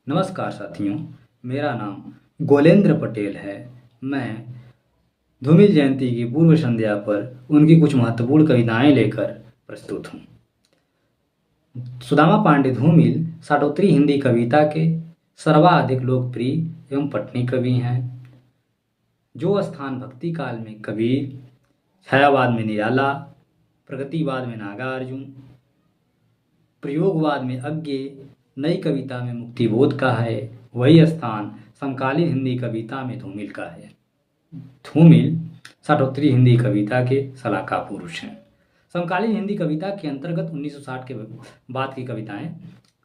नमस्कार साथियों, मेरा नाम गोलेंद्र पटेल है। मैं धूमिल जयंती की पूर्व संध्या पर उनकी कुछ महत्वपूर्ण कविताएं लेकर प्रस्तुत हूँ। सुदामा पांडे धूमिल साटोत्री हिंदी कविता के सर्वाधिक लोकप्रिय एवं पठनीय कवि हैं। जो स्थान भक्ति काल में कबीर, छायावाद में निराला, प्रगतिवाद में नागार्जुन, प्रयोगवाद में अज्ञेय, नई कविता में मुक्तिबोध का है, वही स्थान समकालीन हिंदी कविता में धूमिल का है। धूमिल साटोत्री हिंदी कविता के सलाहकार पुरुष हैं। समकालीन हिंदी कविता के अंतर्गत 1960 के बाद की कविताएं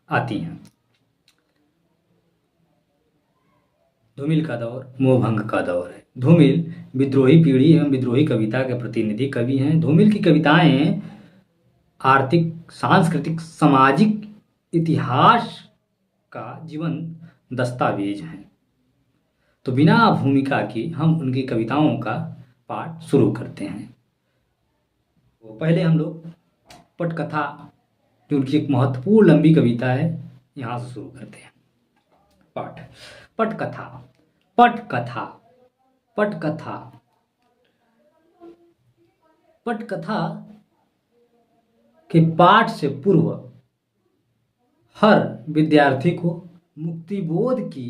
आती हैं। धूमिल का दौर मोहभंग का दौर है। धूमिल विद्रोही पीढ़ी एवं विद्रोही कविता के प्रतिनिधि कवि हैं। धूमिल की कविताएं आर्थिक, सांस्कृतिक, सामाजिक इतिहास का जीवन दस्तावेज हैं। तो बिना भूमिका के हम उनकी कविताओं का पाठ शुरू करते हैं। तो पहले हम लोग पटकथा, जो उनकी एक महत्वपूर्ण लंबी कविता है, यहाँ से शुरू करते हैं। पाठ। पटकथा। पटकथा। पटकथा। पटकथा के पाठ से पूर्व हर विद्यार्थी को मुक्तिबोध की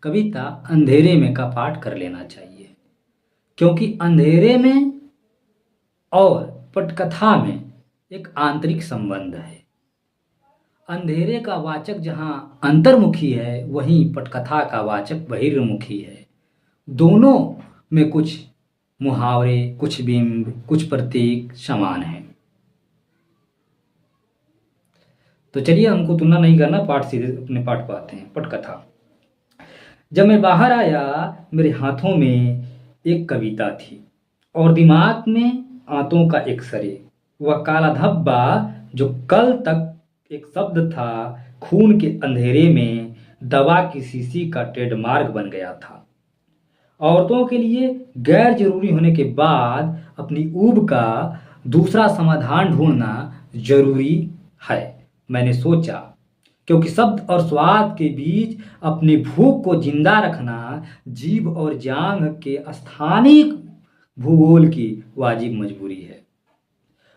कविता अंधेरे में का पाठ कर लेना चाहिए, क्योंकि अंधेरे में और पटकथा में एक आंतरिक संबंध है। अंधेरे का वाचक जहाँ अंतर्मुखी है, वहीं पटकथा का वाचक बहिर्मुखी है। दोनों में कुछ मुहावरे, कुछ बिंब, कुछ प्रतीक समान हैं। तो चलिए, हमको तुलना नहीं करना, पाठ सीधे अपने पाठ पर आते हैं। पटकथा। जब मैं बाहर आया, मेरे हाथों में एक कविता थी और दिमाग में आंतों का एक सरे। वह काला धब्बा जो कल तक एक शब्द था, खून के अंधेरे में दवा की शीशी का ट्रेडमार्क बन गया था। औरतों के लिए गैर जरूरी होने के बाद अपनी ऊब का दूसरा समाधान ढूंढना जरूरी है, मैंने सोचा, क्योंकि शब्द और स्वाद के बीच अपनी भूख को जिंदा रखना जीभ और जांघ के स्थानिक भूगोल की वाजिब मजबूरी है।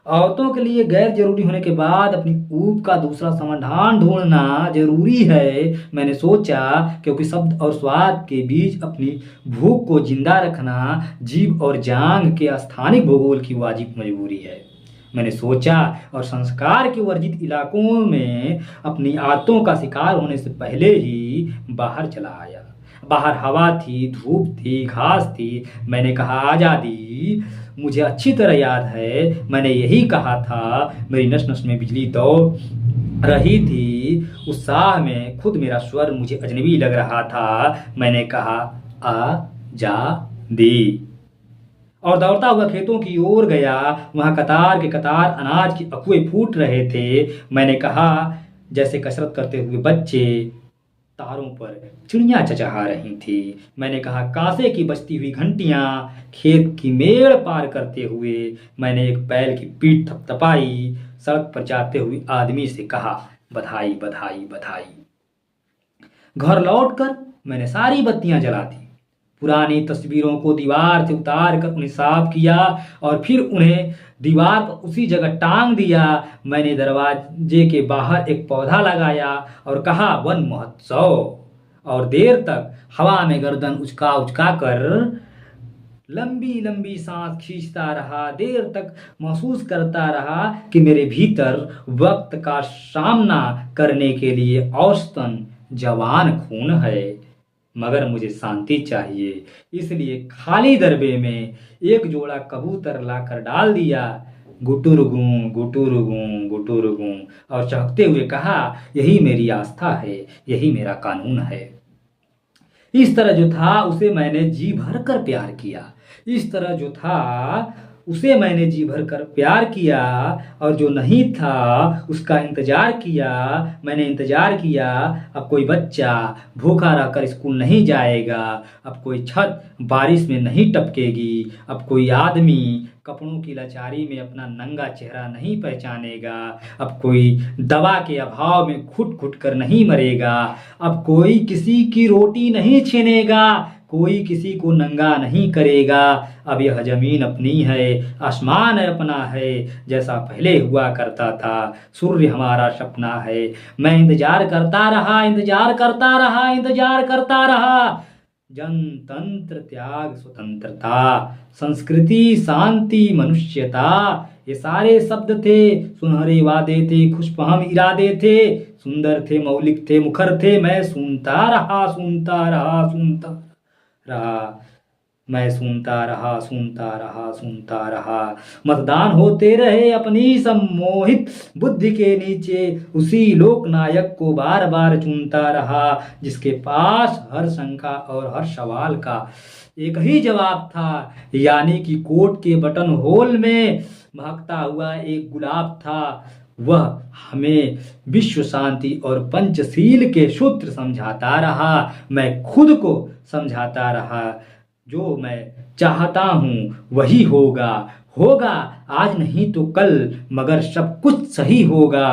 औरतों के लिए गैर जरूरी होने के बाद अपनी ऊब का दूसरा समाधान ढूंढना जरूरी है, मैंने सोचा, क्योंकि शब्द और स्वाद के बीच अपनी भूख को जिंदा रखना जीभ और जांघ के स्थानिक भूगोल की वाजिब मजबूरी है, मैंने सोचा, और संस्कार के वर्जित इलाकों में अपनी आदतों का शिकार होने से पहले ही बाहर चला आया। बाहर हवा थी, धूप थी, घास थी। मैंने कहा आज़ादी। मुझे अच्छी तरह याद है, मैंने यही कहा था। मेरी नस नस में बिजली दौड़ रही थी। उत्साह में खुद मेरा स्वर मुझे अजनबी लग रहा था। मैंने कहा आज़ादी, और दौड़ता हुआ खेतों की ओर गया। वहां कतार के कतार अनाज की अकुए फूट रहे थे। मैंने कहा, जैसे कसरत करते हुए बच्चे, तारों पर चिड़ियां चचहा रही थी। मैंने कहा, कांसे की बजती हुई घंटियां खेत की मेड़ पार करते हुए। मैंने एक बैल की पीठ थपथपाई। सड़क पर जाते हुए आदमी से कहा, बधाई बधाई बधाई। घर लौटकर मैंने सारी बत्तियां जला दी। पुरानी तस्वीरों को दीवार से उतार कर उन्हें साफ किया और फिर उन्हें दीवार पर उसी जगह टांग दिया। मैंने दरवाजे के बाहर एक पौधा लगाया और कहा, वन महोत्सव। और देर तक हवा में गर्दन उचका उचका कर लंबी लंबी सांस खींचता रहा। देर तक महसूस करता रहा कि मेरे भीतर वक्त का सामना करने के लिए औसतन जवान खून है, मगर मुझे शांति चाहिए। इसलिए खाली दरबे में एक जोड़ा कबूतर लाकर डाल दिया। गुटुरगूं गुटुरगूं गुटुरगूं, और चहकते हुए कहा, यही मेरी आस्था है, यही मेरा कानून है। इस तरह जो था उसे मैंने जी भर कर प्यार किया। इस तरह जो था उसे मैंने जी भर कर प्यार किया, और जो नहीं था उसका इंतजार किया। मैंने इंतजार किया। अब कोई बच्चा भूखा रहकर स्कूल नहीं जाएगा। अब कोई छत बारिश में नहीं टपकेगी। अब कोई आदमी कपड़ों की लाचारी में अपना नंगा चेहरा नहीं पहचानेगा। अब कोई दवा के अभाव में घुट घुट कर नहीं मरेगा। अब कोई किसी की रोटी नहीं छीनेगा, कोई किसी को नंगा नहीं करेगा। अब यह जमीन अपनी है, आसमान अपना है, जैसा पहले हुआ करता था। सूर्य हमारा सपना है। मैं इंतजार करता रहा, इंतजार करता रहा, इंतजार करता रहा। जनतंत्र, त्याग, स्वतंत्रता, संस्कृति, शांति, मनुष्यता, ये सारे शब्द थे, सुनहरे वादे थे, खुशफहम इरादे थे, सुंदर थे, मौलिक थे, मुखर थे। मैं सुनता रहा, सुनता रहा, सुनता रहा। मैं सुनता रहा, सुनता रहा, सुनता रहा। मतदान होते रहे अपनी सम्मोहित बुद्धि के नीचे, उसी लोकनायक को बार बार चुनता रहा, जिसके पास हर शंका और हर सवाल का एक ही जवाब था, यानी कि कोर्ट के बटन होल में महकता हुआ एक गुलाब था। वह हमें विश्व शांति और पंचशील के सूत्र समझाता रहा। मैं खुद को समझाता रहा, जो मैं चाहता हूँ वही होगा। होगा आज नहीं तो कल, मगर सब कुछ सही होगा।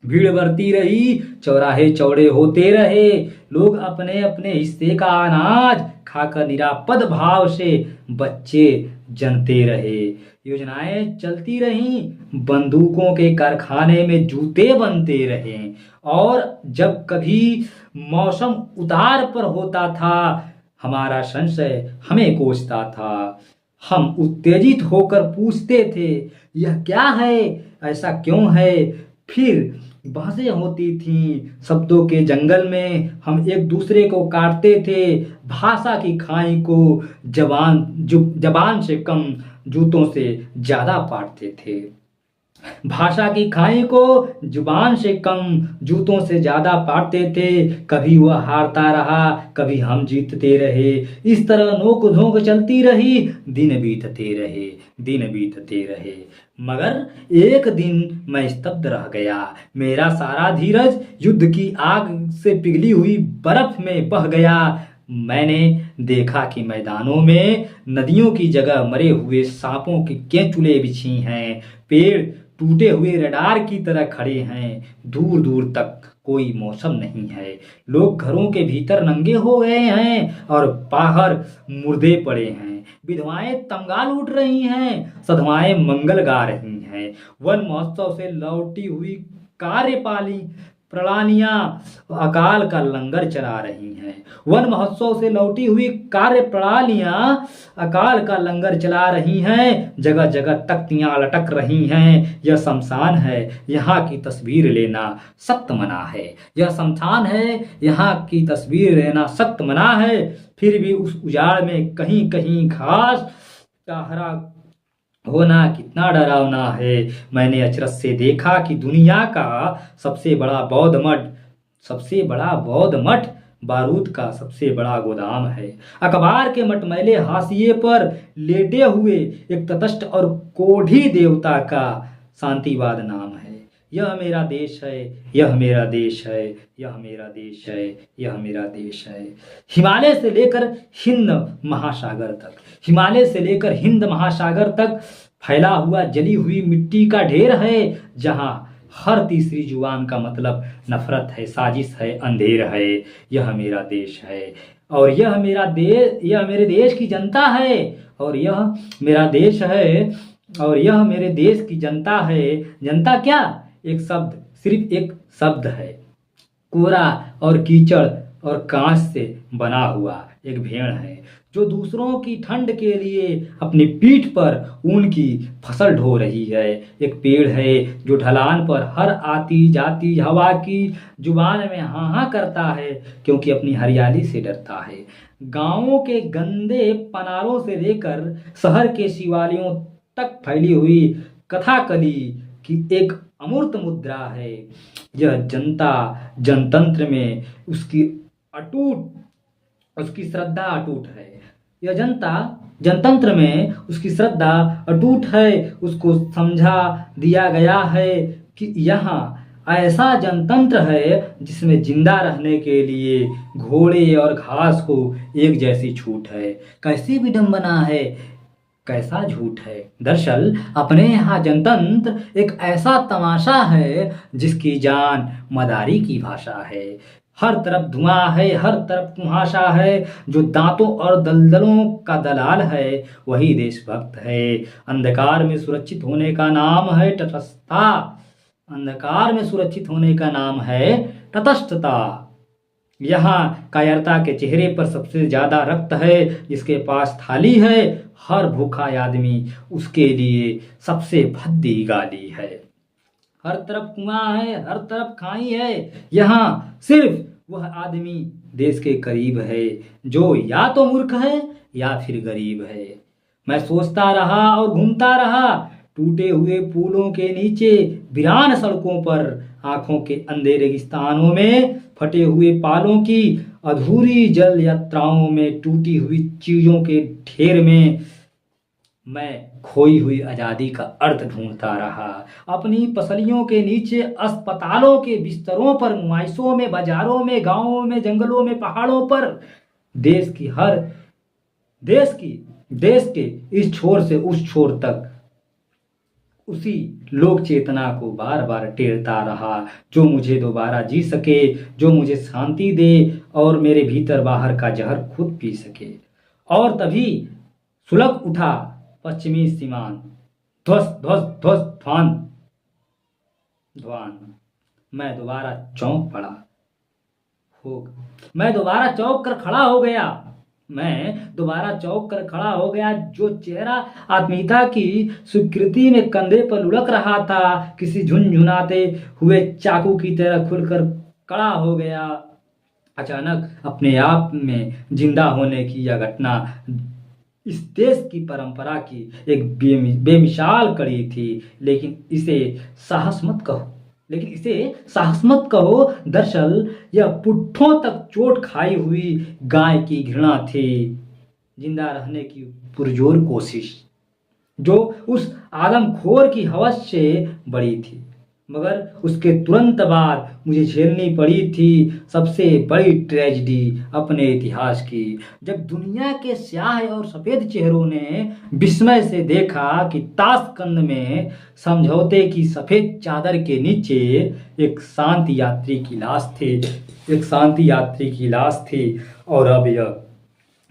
भीड़ बढ़ती रही, चौराहे चौड़े होते रहे, लोग अपने अपने हिस्से का अनाज खाकर निरापद भाव से बच्चे जनते रहे। योजनाएं चलती रहीं, बंदूकों के कारखाने में जूते बनते रहे। और जब कभी मौसम उतार पर होता था, हमारा संशय हमें कोसता था। हम उत्तेजित होकर पूछते थे, यह क्या है, ऐसा क्यों है। फिर बहसें होती थीं, शब्दों के जंगल में हम एक दूसरे को काटते थे। भाषा की खाई को जबान से कम, जूतों से ज्यादा पाटते थे। भाषा की खाई को जुबान से कम, जूतों से ज्यादा पाटते थे। कभी वह हारता रहा, कभी हम जीतते रहे। इस तरह नोक झोंक चलती रही, दिन बीतते रहे, दिन बीतते रहे। मगर एक दिन मैं स्तब्ध रह गया। मेरा सारा धीरज युद्ध की आग से पिघली हुई बर्फ में बह गया। मैंने देखा कि मैदानों में नदियों की जगह मरे हुए सांपों की केंचुले बिछी हैं। पेड़ टूटे हुए रडार की तरह खड़े हैं। दूर दूर तक कोई मौसम नहीं है। लोग घरों के भीतर नंगे हो गए हैं और बाहर मुर्दे पड़े हैं। विधवाएं तंगाल उठ रही हैं, सधवाएं मंगल गा रही हैं। वन महोत्सव से लौटी हुई कार्यपाली प्रणालियां अकाल का लंगर चला रही हैं। वन महोत्सव से लौटी हुई कार्य प्रणालियां अकाल का लंगर चला रही हैं। जगह जगह तख्तियां लटक रही हैं। यह शमशान है, यहाँ की तस्वीर लेना सख्त मना है। यह शमशान है, यहाँ की तस्वीर लेना सख्त मना है। फिर भी उस उजाड़ में कहीं कहीं घास का हरा होना कितना डरावना है। मैंने अचरज से देखा कि दुनिया का सबसे बड़ा बौद्ध मठ बारूद का सबसे बड़ा गोदाम है। अखबार के मटमैले हाशिए पर लेटे हुए एक तटस्थ और कोढ़ी देवता का शांतिवाद नाम है। यह मेरा देश है, यह मेरा देश है, यह मेरा देश है, यह मेरा देश है। हिमालय से लेकर हिंद महासागर तक, हिमालय से लेकर हिंद महासागर तक फैला हुआ जली हुई मिट्टी का ढेर है, जहां हर तीसरी जुबान का मतलब नफरत है, साजिश है, अंधेर है। यह मेरा देश है और यह मेरे देश की जनता है और यह मेरा देश है और यह मेरे देश की जनता है। जनता क्या, एक शब्द, सिर्फ एक शब्द है। कोरा और कीचड़ और कांच से बना हुआ एक भेड़ है, जो दूसरों की ठंड के लिए अपनी पीठ पर ऊन की फसल ढो रही है। एक पेड़ है जो ढलान पर हर आती जाती हवा की जुबान में हाँ हाँ करता है, क्योंकि अपनी हरियाली से डरता है। गांवों के गंदे पनारों से लेकर शहर के शिवालयों तक फैली हुई कथाकली की एक अमूर्त मुद्रा है। यह जनता जनतंत्र में उसकी श्रद्धा अटूट है। यह जनता जनतंत्र में उसकी श्रद्धा अटूट है। उसको समझा दिया गया है कि यहाँ ऐसा जनतंत्र है जिसमें जिंदा रहने के लिए घोड़े और घास को एक जैसी छूट है। कैसी विडंबना है कैसा झूठ है। दरअसल अपने यहाँ जनतंत्र एक ऐसा तमाशा है जिसकी जान मदारी की भाषा है। हर तरफ धुआं है, हर तरफ कुहासा है। जो दांतों और दलदलों का दलाल है वही देशभक्त है। अंधकार में सुरक्षित होने का नाम है तटस्थता। अंधकार में सुरक्षित होने का नाम है तटस्थता। यहाँ कायरता के चेहरे पर सबसे ज्यादा रक्त है। जिसके पास थाली है हर भूखा आदमी उसके लिए सबसे भद्दी गाली है। हर तरफ कुआं है, हर तरफ खाई है। यहाँ सिर्फ वह आदमी देश के करीब है जो या तो मूर्ख है या फिर गरीब है। मैं सोचता रहा और घूमता रहा, टूटे हुए पुलों के नीचे, वीरान सड़कों पर, आंखों के अंधे रेगिस्तानों में, फटे हुए पालों की अधूरी जल यात्राओं में, टूटी हुई चीजों के ढेर में मैं खोई हुई आजादी का अर्थ ढूंढता रहा। अपनी पसलियों के नीचे, अस्पतालों के बिस्तरों पर, नुमाइशों में, बाजारों में, गांवों में, जंगलों में, पहाड़ों पर, देश की हर देश के इस छोर से उस छोर तक उसी लोक चेतना को बार बार टेरता रहा जो मुझे दोबारा जी सके, जो मुझे शांति दे और मेरे भीतर बाहर का जहर खुद पी सके। और तभी सुलग उठा पश्चिमी सीमान, ध्वस ध्वस ध्वस ध्वान ध्वान। मैं दोबारा चौंक पड़ा हो मैं दोबारा चौंक कर खड़ा हो गया। जो चेहरा आत्मीयता की स्वीकृति में कंधे पर लुढ़क रहा था, किसी झुनझुनाते हुए चाकू की तरह खुलकर खड़ा हो गया। अचानक अपने आप में जिंदा होने की यह घटना इस देश की परंपरा की एक बेमिसाल कड़ी थी। लेकिन इसे साहस मत कहो। दरअसल यह पुट्ठों तक चोट खाई हुई गाय की घृणा थी। जिंदा रहने की पुरजोर कोशिश जो उस आदमखोर की हवस से बड़ी थी, मगर उसके तुरंत बाद मुझे झेलनी पड़ी थी सबसे बड़ी ट्रेजेडी अपने इतिहास की, जब दुनिया के स्याह और सफेद चेहरों ने विस्मय से देखा कि ताशकंद में समझौते की सफेद चादर के नीचे एक शांति यात्री की लाश थी। और अब यह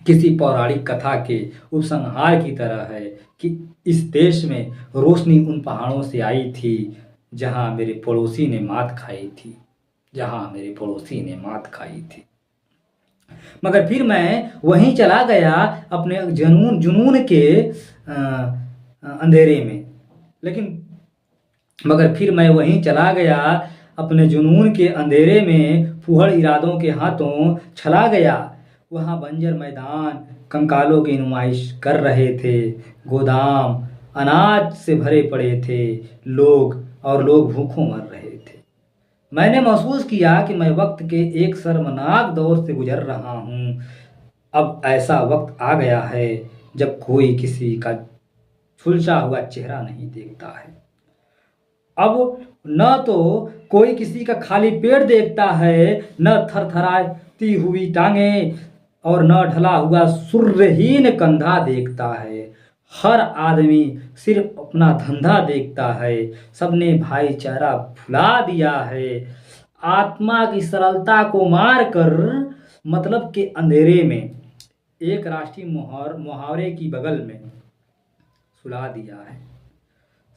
किसी पौराणिक कथा के उपसंहार की तरह है कि इस देश में रोशनी उन पहाड़ों से आई थी जहां मेरे पड़ोसी ने मात खाई थी। मगर फिर मैं वहीं चला गया अपने जुनून के अंधेरे में। फूहड़ इरादों के हाथों छला गया। वहां बंजर मैदान कंकालों की नुमाइश कर रहे थे। गोदाम अनाज से भरे पड़े थे। लोग भूखों मर रहे थे। मैंने महसूस किया कि मैं वक्त के एक शर्मनाक दौर से गुजर रहा हूं। अब ऐसा वक्त आ गया है जब कोई किसी का झुलसा हुआ चेहरा नहीं देखता है। अब न तो कोई किसी का खाली पेट देखता है, न थरथराती हुई टांगें, और न ढला हुआ सुर्रहीन कंधा देखता है। हर आदमी सिर्फ अपना धंधा देखता है। सबने भाईचारा भुला दिया है। आत्मा की सरलता को मारकर मतलब के अंधेरे में एक राष्ट्रीय मुहावरे की बगल में सुला दिया है।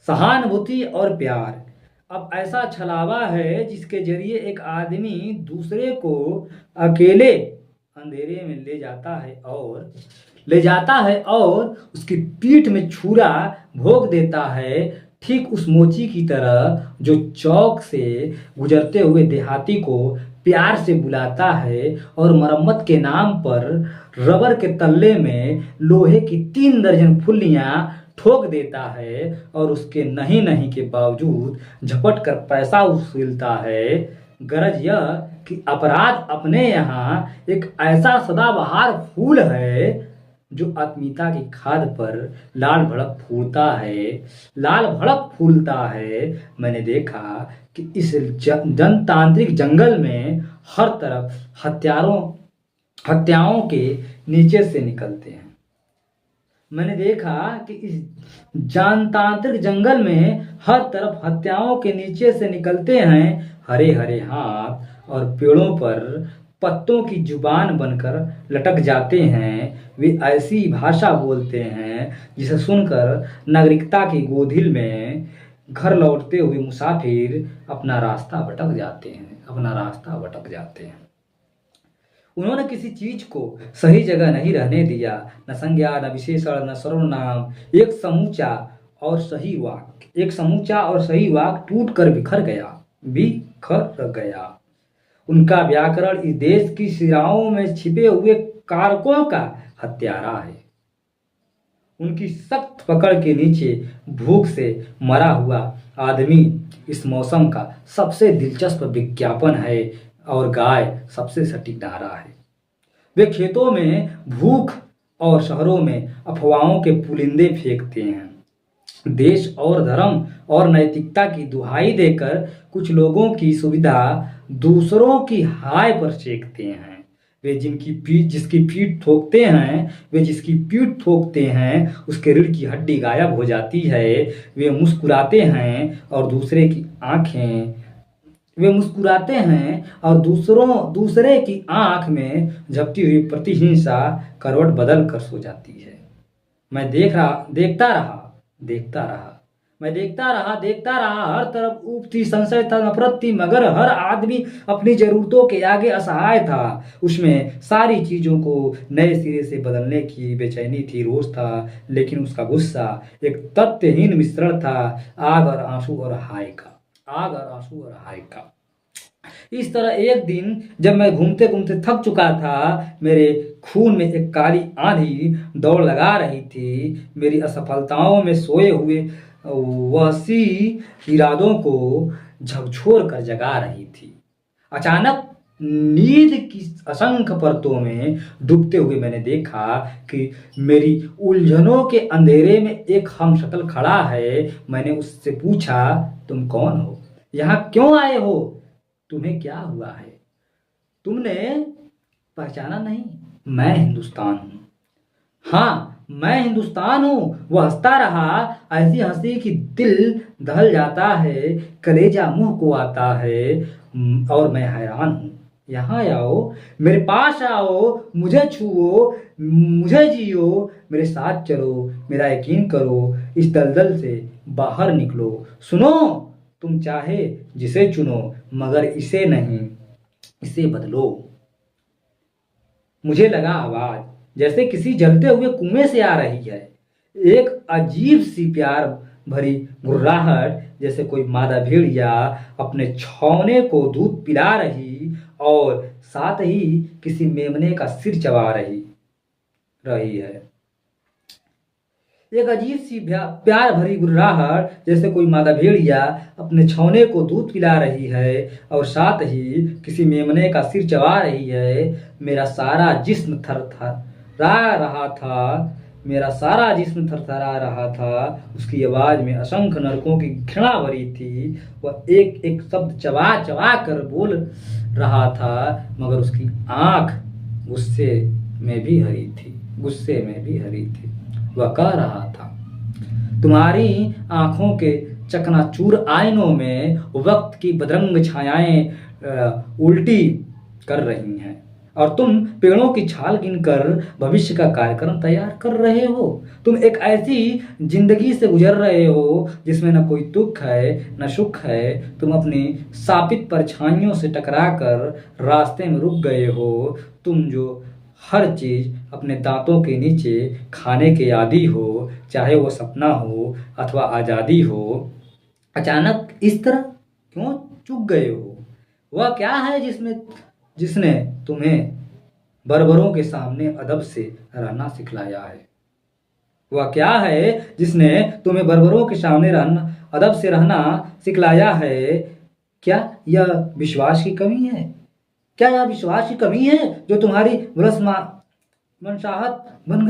सहानुभूति और प्यार अब ऐसा छलावा है जिसके जरिए एक आदमी दूसरे को अकेले अंधेरे में ले जाता है और उसकी पीठ में छुरा भोंक देता है, ठीक उस मोची की तरह जो चौक से गुजरते हुए देहाती को प्यार से बुलाता है और मरम्मत के नाम पर रबर के तल्ले में लोहे की 3 दर्जन फुल्लियां ठोक देता है और उसके नहीं के बावजूद झपट कर पैसा वसूलता है। गरज यह कि अपराध अपने यहाँ एक ऐसा सदाबहार फूल है जो आत्मीयता की खाद पर लाल भड़क फूलता है। मैंने देखा कि इस जनतांत्रिक जंगल में हर तरफ हत्याओं के नीचे से निकलते हैं। मैंने देखा कि इस जानतांत्रिक जंगल में हर तरफ हत्याओं के नीचे से निकलते हैं हरे हरे हाथ और पेड़ों पर पत्तों की जुबान बनकर लटक जाते हैं। वे ऐसी भाषा बोलते हैं जिसे सुनकर नागरिकता की गोधिल में घर लौटते हुए मुसाफिर अपना रास्ता भटक जाते हैं। उन्होंने किसी चीज को सही जगह नहीं रहने दिया, न संज्ञा, न विशेषण, न सर्वनाम। एक समूचा और सही वाक्य टूट कर बिखर गया। उनका व्याकरण इस देश की सिराओं में छिपे हुए कारकों का हत्यारा है। उनकी सख्त पकड़ के नीचे भूख से मरा हुआ आदमी इस मौसम का सबसे दिलचस्प विज्ञापन है और गाय सबसे सटीक नारा है। वे खेतों में भूख और शहरों में अफवाहों के पुलिंदे फेंकते हैं। देश और धर्म और नैतिकता की दुहाई देकर कुछ लोगों की सुविधा दूसरों की हाय पर सेकते हैं। वे जिसकी पीठ ठोकते हैं उसके रीढ़ की हड्डी गायब हो जाती है। वे मुस्कुराते हैं और दूसरे दूसरे की आंख में झपटी हुई प्रतिहिंसा करवट बदल कर सो जाती है। मैं देखता रहा। हर तरफ ऊप थी, संशय था, नफरत थी, मगर हर आदमी अपनी जरूरतों के आगे असहाय था। उसमें सारी चीजों को नए सिरे से बदलने की बेचैनी थी, रोष था, लेकिन उसका गुस्सा एक तथ्यहीन मिश्रण था, आग और आंसू और हाय का। इस तरह एक दिन जब मैं घूमते घूमते थक चुका था, मेरे खून में एक काली आंधी दौड़ लगा रही थी। मेरी असफलताओं में सोए हुए वहशी इरादों को झकझोर कर जगा रही थी। अचानक नींद की असंख्य परतों में डूबते हुए मैंने देखा कि मेरी उलझनों के अंधेरे में एक हमशक्ल खड़ा है। मैंने उससे पूछा, तुम कौन हो? यहाँ क्यों आए हो? तुम्हें क्या हुआ है? तुमने पहचाना नहीं? मैं हिंदुस्तान हूँ। हाँ, मैं हिंदुस्तान हूँ। वह हंसता रहा, ऐसी हंसी कि दिल दहल जाता है, कलेजा मुंह को आता है। और मैं हैरान हूँ। यहाँ आओ, मेरे पास आओ, मुझे छुओ, मुझे जियो, मेरे साथ चलो, मेरा यकीन करो, इस दलदल से बाहर निकलो। सुनो, तुम चाहे जिसे चुनो, मगर इसे नहीं, इसे बदलो। मुझे लगा आवाज जैसे किसी जलते हुए कुएं से आ रही है, एक अजीब सी प्यार भरी गुर्राहट, जैसे कोई मादा भेड़िया अपने छौने को दूध पिला रही और साथ ही किसी मेमने का सिर चबा रही है। एक अजीब सी प्यार भरी गुर्राहट, जैसे कोई मादा भेड़िया अपने छौने को दूध पिला रही है और साथ ही किसी मेमने का सिर चबा रही है। मेरा सारा जिस्म थरथरा रहा था। उसकी आवाज में असंख्य नरकों की घृणा भरी थी। वह एक एक शब्द चबा चबा कर बोल रहा था, मगर उसकी आंख गुस्से में भी हरी थी। वह कह रहा था, तुम्हारी आंखों के चकनाचूर आईनों में वक्त की बदरंग छायाएं उल्टी कर रही हैं और तुम पेड़ों की छाल गिनकर भविष्य का कार्यक्रम तैयार कर रहे हो। तुम एक ऐसी जिंदगी से गुजर रहे हो जिसमें न कोई दुख है न सुख है। तुम अपनी शापित परछाइयों से टकराकर रास्ते में रुक गए हो। तुम जो हर चीज अपने दांतों के नीचे खाने के आदी हो, चाहे वो सपना हो अथवा आजादी हो। अचानक इस तरह क्यों चूक गए हो? वह क्या है जिसने तुम्हें बर्बरों के सामने अदब से रहना सिखलाया है? वह क्या है जिसने तुम्हें बर्बरों के सामने अदब से रहना सिखलाया है? क्या यह विश्वास की कमी है? जो तुम्हारी मनचाहत बन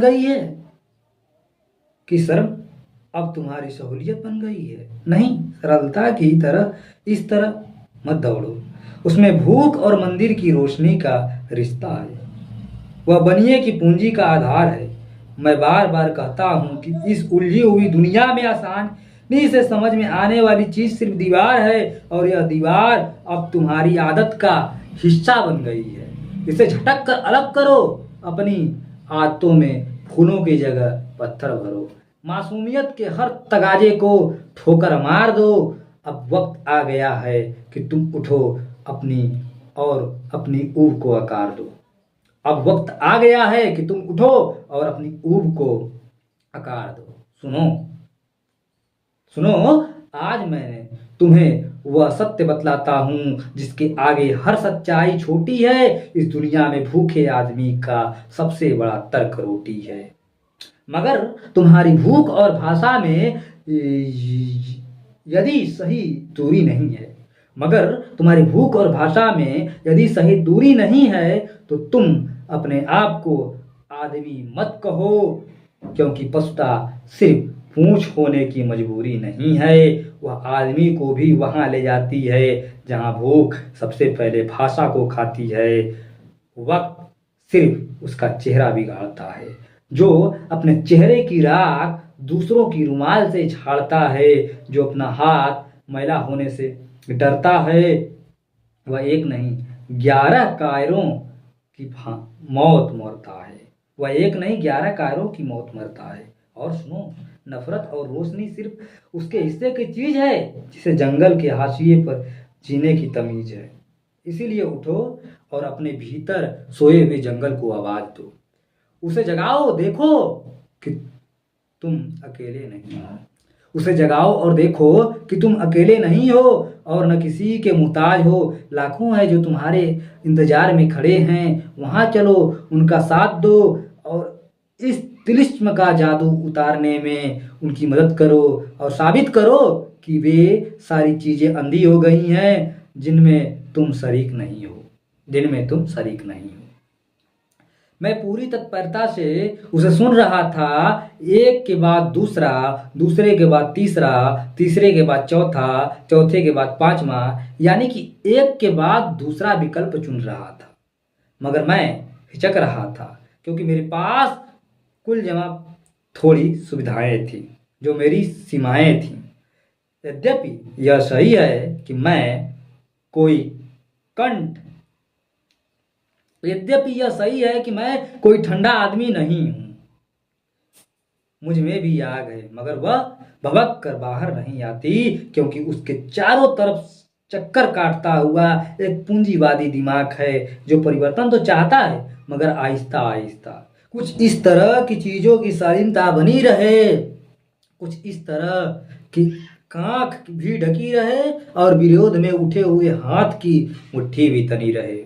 गई है? कि शर्म अब तुम्हारी सहूलियत बन गई है? नहीं, सरलता की तरह इस तरह मत दौड़ो। उसमें भूख और मंदिर की रोशनी का रिश्ता है। वह बनिए की पूंजी का आधार है। मैं बार बार कहता हूँ कि इस उलझी हुई दुनिया में आसानी से समझ में आने वाली चीज सिर्फ दीवार है, और यह दीवार अब तुम्हारी आदत का हिस्सा बन गई है। इसे झटक कर अलग करो। अपनी आदतों में फूलों की जगह पत्थर भरो। मासूमियत के हर तगाजे को ठोकर मार दो। अब वक्त आ गया है कि तुम उठो अपनी और अपनी ऊब को आकार दो। अब वक्त आ गया है कि तुम उठो और अपनी ऊब को आकार दो। सुनो सुनो, आज मैंने तुम्हें वह सत्य बतलाता हूँ जिसके आगे हर सच्चाई छोटी है। इस दुनिया में भूखे आदमी का सबसे बड़ा तर्क रोटी है। मगर तुम्हारी भूख और भाषा में यदि सही दूरी नहीं है मगर तुम्हारी भूख और भाषा में यदि सही दूरी नहीं है तो तुम अपने आप को आदमी मत कहो, क्योंकि पशुता सिर्फ पूंछ होने की मजबूरी नहीं है। वह आदमी को भी वहां ले जाती है जहां भूख सबसे पहले भाषा को खाती है। वक्त सिर्फ उसका चेहरा बिगाड़ता है जो अपने चेहरे की राख दूसरों की रुमाल से झाड़ता है। जो अपना हाथ मैला होने से डरता है वह एक नहीं 11 कायरों की मौत मरता है। वह एक नहीं 11 कायरों की मौत मरता है। और सुनो, नफरत और रोशनी सिर्फ उसके हिस्से की चीज है जिसे जंगल के हाशिए पर जीने की तमीज है। इसीलिए उठो और अपने भीतर सोए हुए जंगल को आवाज दो। उसे जगाओ, देखो कि तुम अकेले नहीं हो। उसे जगाओ और देखो कि तुम अकेले नहीं हो और न किसी के मुहताज हो। लाखों हैं जो तुम्हारे इंतजार में खड़े हैं। वहां चलो, उनका साथ दो और इस तिलिस्म का जादू उतारने में उनकी मदद करो और साबित करो कि वे सारी चीजें अंधी हो गई हैं जिनमें तुम शरीक नहीं हो। मैं पूरी तत्परता से उसे सुन रहा था। एक के बाद दूसरा, दूसरे के बाद तीसरा, तीसरे के बाद चौथा, चौथे के बाद पांचवा, यानी कि एक के बाद दूसरा विकल्प चुन रहा था। मगर मैं हिचक रहा था क्योंकि मेरे पास कुल जमा थोड़ी सुविधाएं थी जो मेरी सीमाएं थीं। यद्यपि यह सही है कि मैं कोई कंठ यद्यपि यह सही है कि मैं कोई ठंडा आदमी नहीं हूं। मुझ में भी आग है, मगर वह भभक कर बाहर नहीं आती क्योंकि उसके चारों तरफ चक्कर काटता हुआ एक पूंजीवादी दिमाग है जो परिवर्तन तो चाहता है मगर आहिस्ता आहिस्ता। कुछ इस तरह की चीजों की शालीनता बनी रहे, कुछ इस तरह की कांख भी ढकी रहे और विरोध में उठे हुए हाथ की मुट्ठी भी तनी रहे।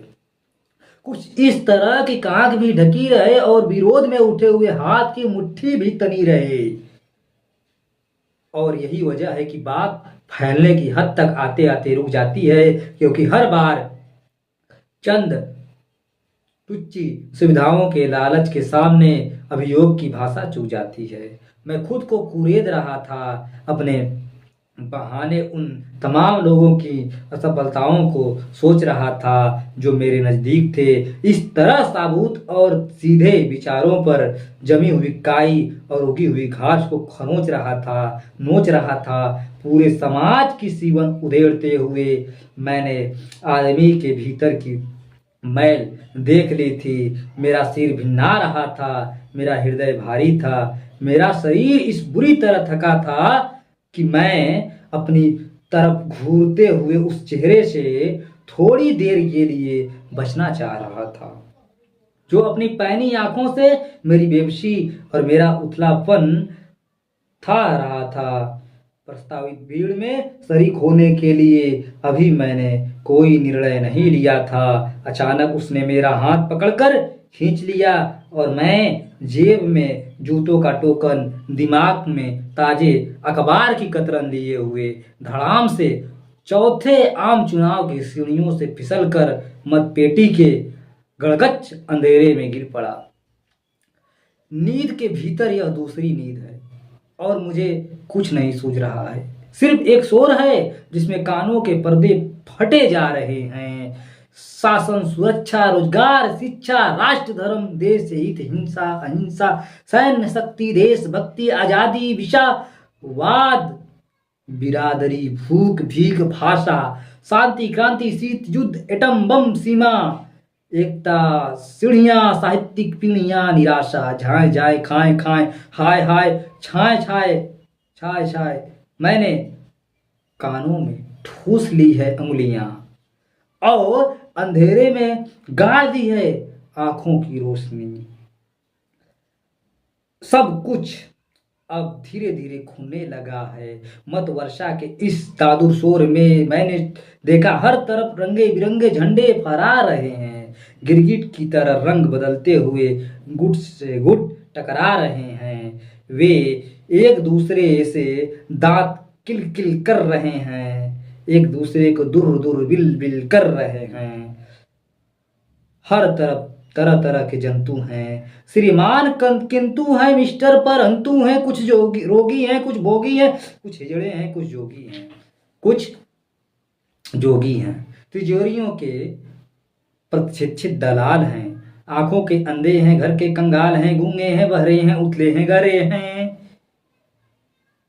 कुछ इस तरह की कांख भी ढकी रहे और विरोध में उठे हुए हाथ की मुट्ठी भी तनी रहे। और यही वजह है कि बात फैलने की हद तक आते आते रुक जाती है, क्योंकि हर बार चंद तुच्छी सुविधाओं के लालच के सामने अभियोग की भाषा चूक जाती है। मैं खुद को कुरेद रहा था, अपने बहाने उन तमाम लोगों की असफलताओं को सोच रहा था जो मेरे नजदीक थे। इस तरह साबुत और सीधे विचारों पर जमी हुई काई और उगी हुई घास को खरोंच रहा था, नोच रहा था। पूरे समाज की सीवन उधेड़ते हुए मैंने आदमी के भीतर की मैल देख ली थी। मेरा सिर भिन्ना रहा था, मेरा हृदय भारी था, मेरा शरीर इस बुरी तरह थका था कि मैं अपनी तरफ घूरते हुए उस चेहरे से थोड़ी देर के लिए बचना चाह रहा था जो अपनी पैनी आंखों से मेरी बेबसी और मेरा उथलापन था रहा था। प्रस्तावित भीड़ में शरीक होने के लिए अभी मैंने कोई निर्णय नहीं लिया था। अचानक उसने मेरा हाथ पकड़कर खींच लिया और मैं जेब में जूतों का टोकन, दिमाग में ताजे अखबार की कतरन लिए हुए धड़ाम से चौथे आम चुनाव की सीढ़ियों से फिसलकर मतपेटी के गड़गच अंधेरे में गिर पड़ा। नींद के भीतर यह दूसरी नींद है और मुझे कुछ नहीं सूझ रहा है। सिर्फ एक शोर है जिसमें कानों के पर्दे फटे जा रहे हैं। शासन, सुरक्षा, रोजगार, शिक्षा, राष्ट्र, धर्म, देश हित, हिंसा, अहिंसा, सैन्य शक्ति, देशभक्ति, आजादी, विषावाद, बिरादरी, भूख, भीख, भाषा, शांति, क्रांति, शीत युद्ध, एटम बम, सीमा, एकता, सीढ़ियां, साहित्यिक पीढ़ियां, निराशा, झाए जाए, खाएं खाएं, हाय हाय, छाए छाए, छाए छाए। मैंने कानों में ठूस ली है उंगलियां और अंधेरे में गाड़ दी है आंखों की रोशनी। सब कुछ अब धीरे धीरे खुलने लगा है। मत वर्षा के इस दादुर शोर में मैंने देखा हर तरफ रंगे बिरंगे झंडे फहरा रहे हैं। गिरगिट की तरह रंग बदलते हुए गुट से गुट टकरा रहे हैं। वे एक दूसरे से दांत किल किल कर रहे हैं, एक दूसरे को दुर दुर बिल बिल कर रहे हैं। हर तरफ तरह तरह के जंतु हैं। श्रीमान किंतु हैं, मिस्टर परंतु हैं, कुछ रोगी हैं, कुछ भोगी हैं, कुछ हिजड़े हैं, कुछ जोगी हैं, कुछ जोगी हैं। तिजोरियों के प्रतिष्ठित दलाल हैं, आंखों के अंधे हैं, घर के कंगाल हैं, गूंगे हैं, बहरे हैं, उतले हैं, गरे हैं।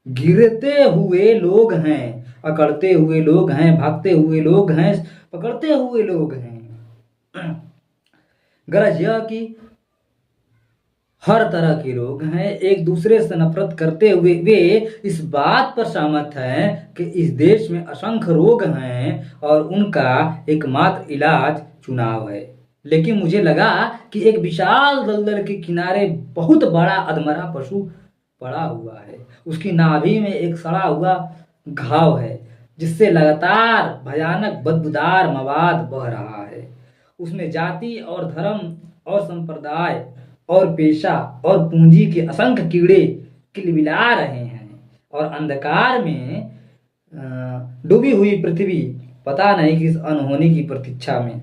गिरते हुए लोग हैं, अकड़ते हुए लोग हैं, भागते हुए लोग हैं, पकड़ते हुए लोग हैं। गरज यह कि हर तरह के लोग हैं। एक दूसरे से नफरत करते हुए वे इस बात पर सहमत हैं कि इस देश में असंख्य रोग हैं और उनका एकमात्र इलाज चुनाव है। लेकिन मुझे लगा कि एक विशाल दलदल के किनारे बहुत बड़ा अधमरा पशु पड़ा हुआ है। उसकी नाभि में एक सड़ा हुआ घाव है जिससे लगातार भयानक बदबूदार मवाद बह रहा है। उसमें जाति और धर्म और संप्रदाय और पेशा और पूंजी के असंख्य कीड़े किलबिला रहे हैं और अंधकार में डूबी हुई पृथ्वी पता नहीं किस अनहोनी की प्रतीक्षा में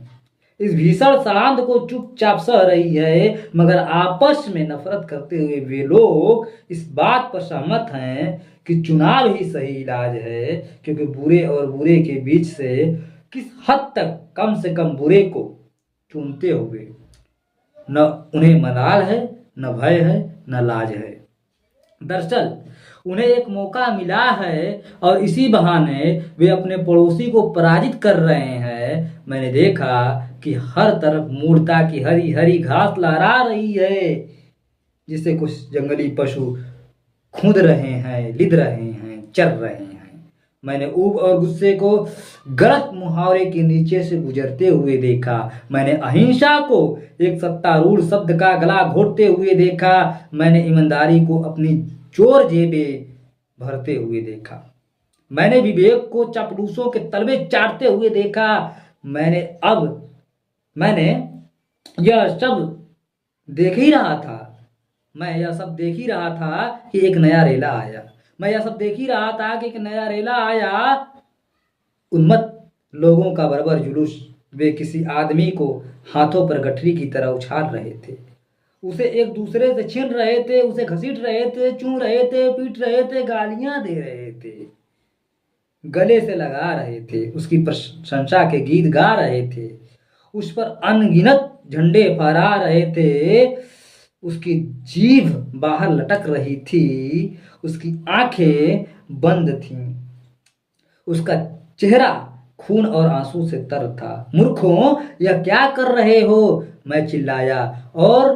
इस भीषण सड़ांध को चुपचाप सह रही है। मगर आपस में नफरत करते हुए वे लोग इस बात पर सहमत हैं कि चुनाव ही सही इलाज है, क्योंकि बुरे और बुरे के बीच से किस हद तक कम से कम बुरे को चुनते हुए न उन्हें मलाल है, न भय है, न लाज है। दरअसल उन्हें एक मौका मिला है और इसी बहाने वे अपने पड़ोसी को पराजित कर रहे हैं। मैंने देखा कि हर तरफ मूर्ता की हरी हरी घास लहरा रही है जिसे कुछ जंगली पशु खुद रहे हैं, लिद रहे हैं, चर रहे हैं। मैंने ऊब और गुस्से को गलत मुहावरे के नीचे से गुजरते हुए देखा। मैंने अहिंसा को एक सत्तारूढ़ शब्द का गला घोटते हुए देखा। मैंने ईमानदारी को अपनी चोर जेबे भरते हुए देखा। मैंने विवेक को चापलूसों के तलवे चाटते हुए देखा। मैंने यह सब देख ही रहा था। मैं यह सब देख ही रहा था कि एक नया रेला आया। मैं यह सब देख ही रहा था कि एक नया रेला आया। उन्मत्त लोगों का बर्बर जुलूस। वे किसी आदमी को हाथों पर गठरी की तरह उछाल रहे थे, उसे एक दूसरे से छीन रहे थे, उसे घसीट रहे थे, चूम रहे थे, पीट रहे थे, गालियां दे रहे थे, गले से लगा रहे थे, उसकी प्रशंसा के गीत गा रहे थे, उस पर अनगिनत झंडे फहरा रहे थे। उसकी जीभ बाहर लटक रही थी, उसकी आंखें बंद थीं, उसका चेहरा खून और आंसू से तर था। मूर्खों, यह क्या कर रहे हो? मैं चिल्लाया और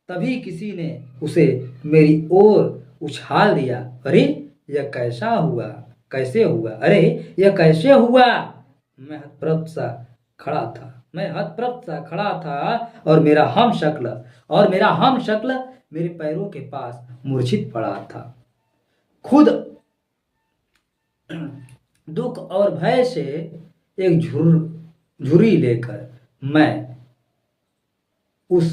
तभी किसी ने उसे मेरी ओर उछाल दिया। अरे यह कैसा हुआ? कैसे हुआ? अरे यह कैसे हुआ? मैं हतप्रभ सा खड़ा था और मेरा हम शक्ल मेरे पैरों के पास मूर्छित पड़ा था। खुद दुख और भय से एक झुर्री लेकर मैं उस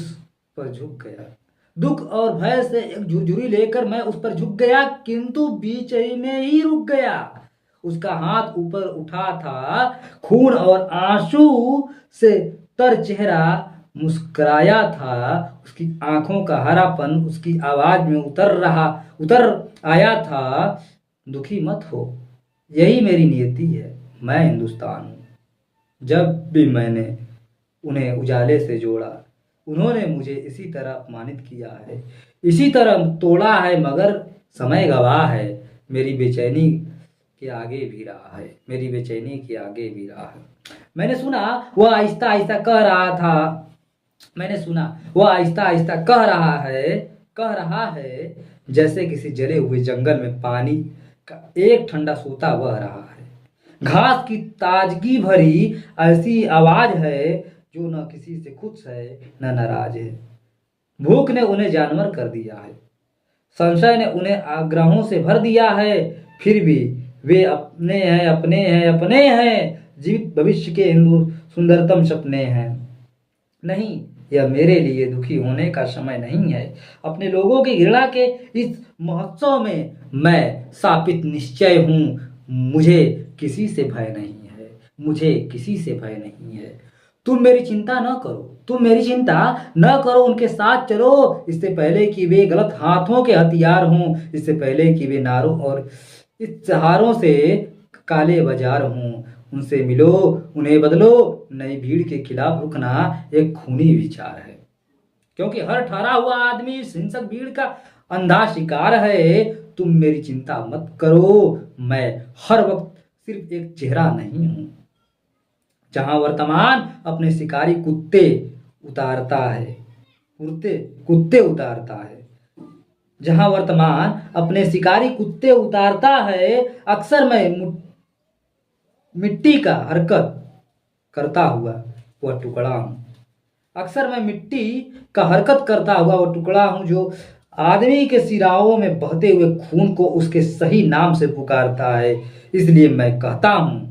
पर झुक गया। दुख और भय से एक झुर्री लेकर मैं उस पर झुक गया, किंतु बीच में ही रुक गया। उसका हाथ ऊपर उठा था, खून और आंसू से तर चेहरा मुस्कुराया था। उसकी आंखों का हरापन उसकी आवाज में उतर आया था। दुखी मत हो, यही मेरी नियति है, मैं हिंदुस्तान हूँ। जब भी मैंने उन्हें उजाले से जोड़ा, उन्होंने मुझे इसी तरह अपमानित किया है, इसी तरह तोड़ा है, मगर समय गवाह है, मेरी बेचैनी के आगे भी रहा है, मेरी बेचैनी के आगे भी रहा है। मैंने सुना वह आहिस्ता आहिस्ता कह रहा था, मैंने सुना वह आहिस्ता आहिस्ता कह रहा है, जैसे किसी जले हुए जंगल में पानी का एक ठंडा सोता बह रहा है। घास की ताजगी भरी ऐसी आवाज है जो न किसी से खुश है न नाराज है। भूख ने उन्हें जानवर कर दिया है, संशय ने उन्हें आग्रहों से भर दिया है, फिर भी वे अपने हैं, अपने हैं, अपने हैं, जीवित भविष्य के हिंदू सुंदरतम सपने हैं। नहीं, यह मेरे लिए दुखी होने का समय नहीं है। अपने लोगों की घृणा के इस महोत्सव में मैं शापित निश्चय हूँ। मुझे किसी से भय नहीं है, मुझे किसी से भय नहीं है। तुम मेरी चिंता न करो, तुम मेरी चिंता न करो, उनके साथ चलो, इससे पहले कि वे गलत हाथों के हथियार हों, इससे पहले कि वे नारों और इश्तिहारों से काले बाजार हों। उनसे मिलो, उन्हें बदलो। नई भीड़ के खिलाफ रुकना एक खूनी विचार है, क्योंकि हर ठहरा हुआ आदमी इस हिंसक भीड़ का अंधा शिकार है। तुम मेरी चिंता मत करो, मैं हर वक्त सिर्फ एक चेहरा नहीं हूं। जहां वर्तमान अपने शिकारी उतारता है कुत्ते उतारता है, जहां वर्तमान अपने शिकारी कुत्ते उतारता है, अक्सर मैं मिट्टी का हरकत करता हुआ वह टुकड़ा हूँ। अक्सर मैं मिट्टी का हरकत करता हुआ वह टुकड़ा हूँ जो आदमी के सिराओं में बहते हुए खून को उसके सही नाम से पुकारता है। इसलिए मैं कहता हूँ,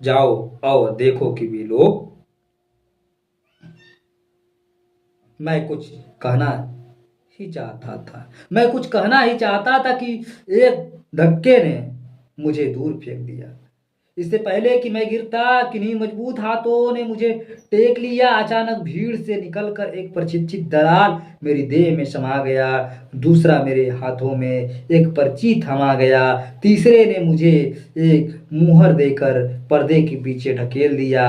जाओ और देखो कि वे लोग। मैं कुछ कहना ही चाहता था, मैं कुछ कहना ही चाहता था कि एक धक्के ने मुझे दूर फेंक दिया। इससे पहले कि मैं गिरता, किन्हीं मजबूत हाथों ने मुझे टेक लिया। अचानक भीड़ से निकलकर एक प्रशिक्षित दलाल मेरी देह में समा गया। दूसरा मेरे हाथों में एक पर्ची थमा गया। तीसरे ने मुझे एक मुहर देकर पर्दे के पीछे ढकेल दिया।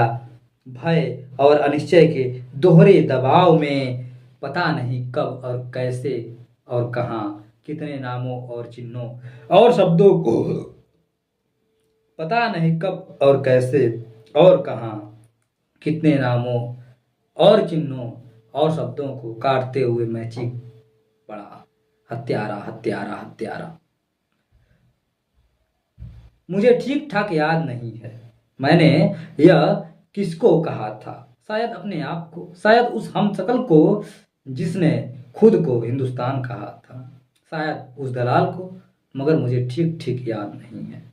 भय और अनिश्चय के दोहरे दबाव में पता नहीं कब और कैसे और कहाँ, कितने नामों और चिन्हों और शब्दों को, पता नहीं कब और कैसे और कहाँ, कितने नामों और चिन्हों और शब्दों को काटते हुए मैं चीख पड़ा, हत्यारा, हत्यारा, हत्यारा। मुझे ठीक ठाक याद नहीं है मैंने यह किसको कहा था। शायद अपने आप को, शायद उस हमशक्ल को जिसने खुद को हिंदुस्तान कहा था, शायद उस दलाल को, मगर मुझे ठीक ठीक याद नहीं है।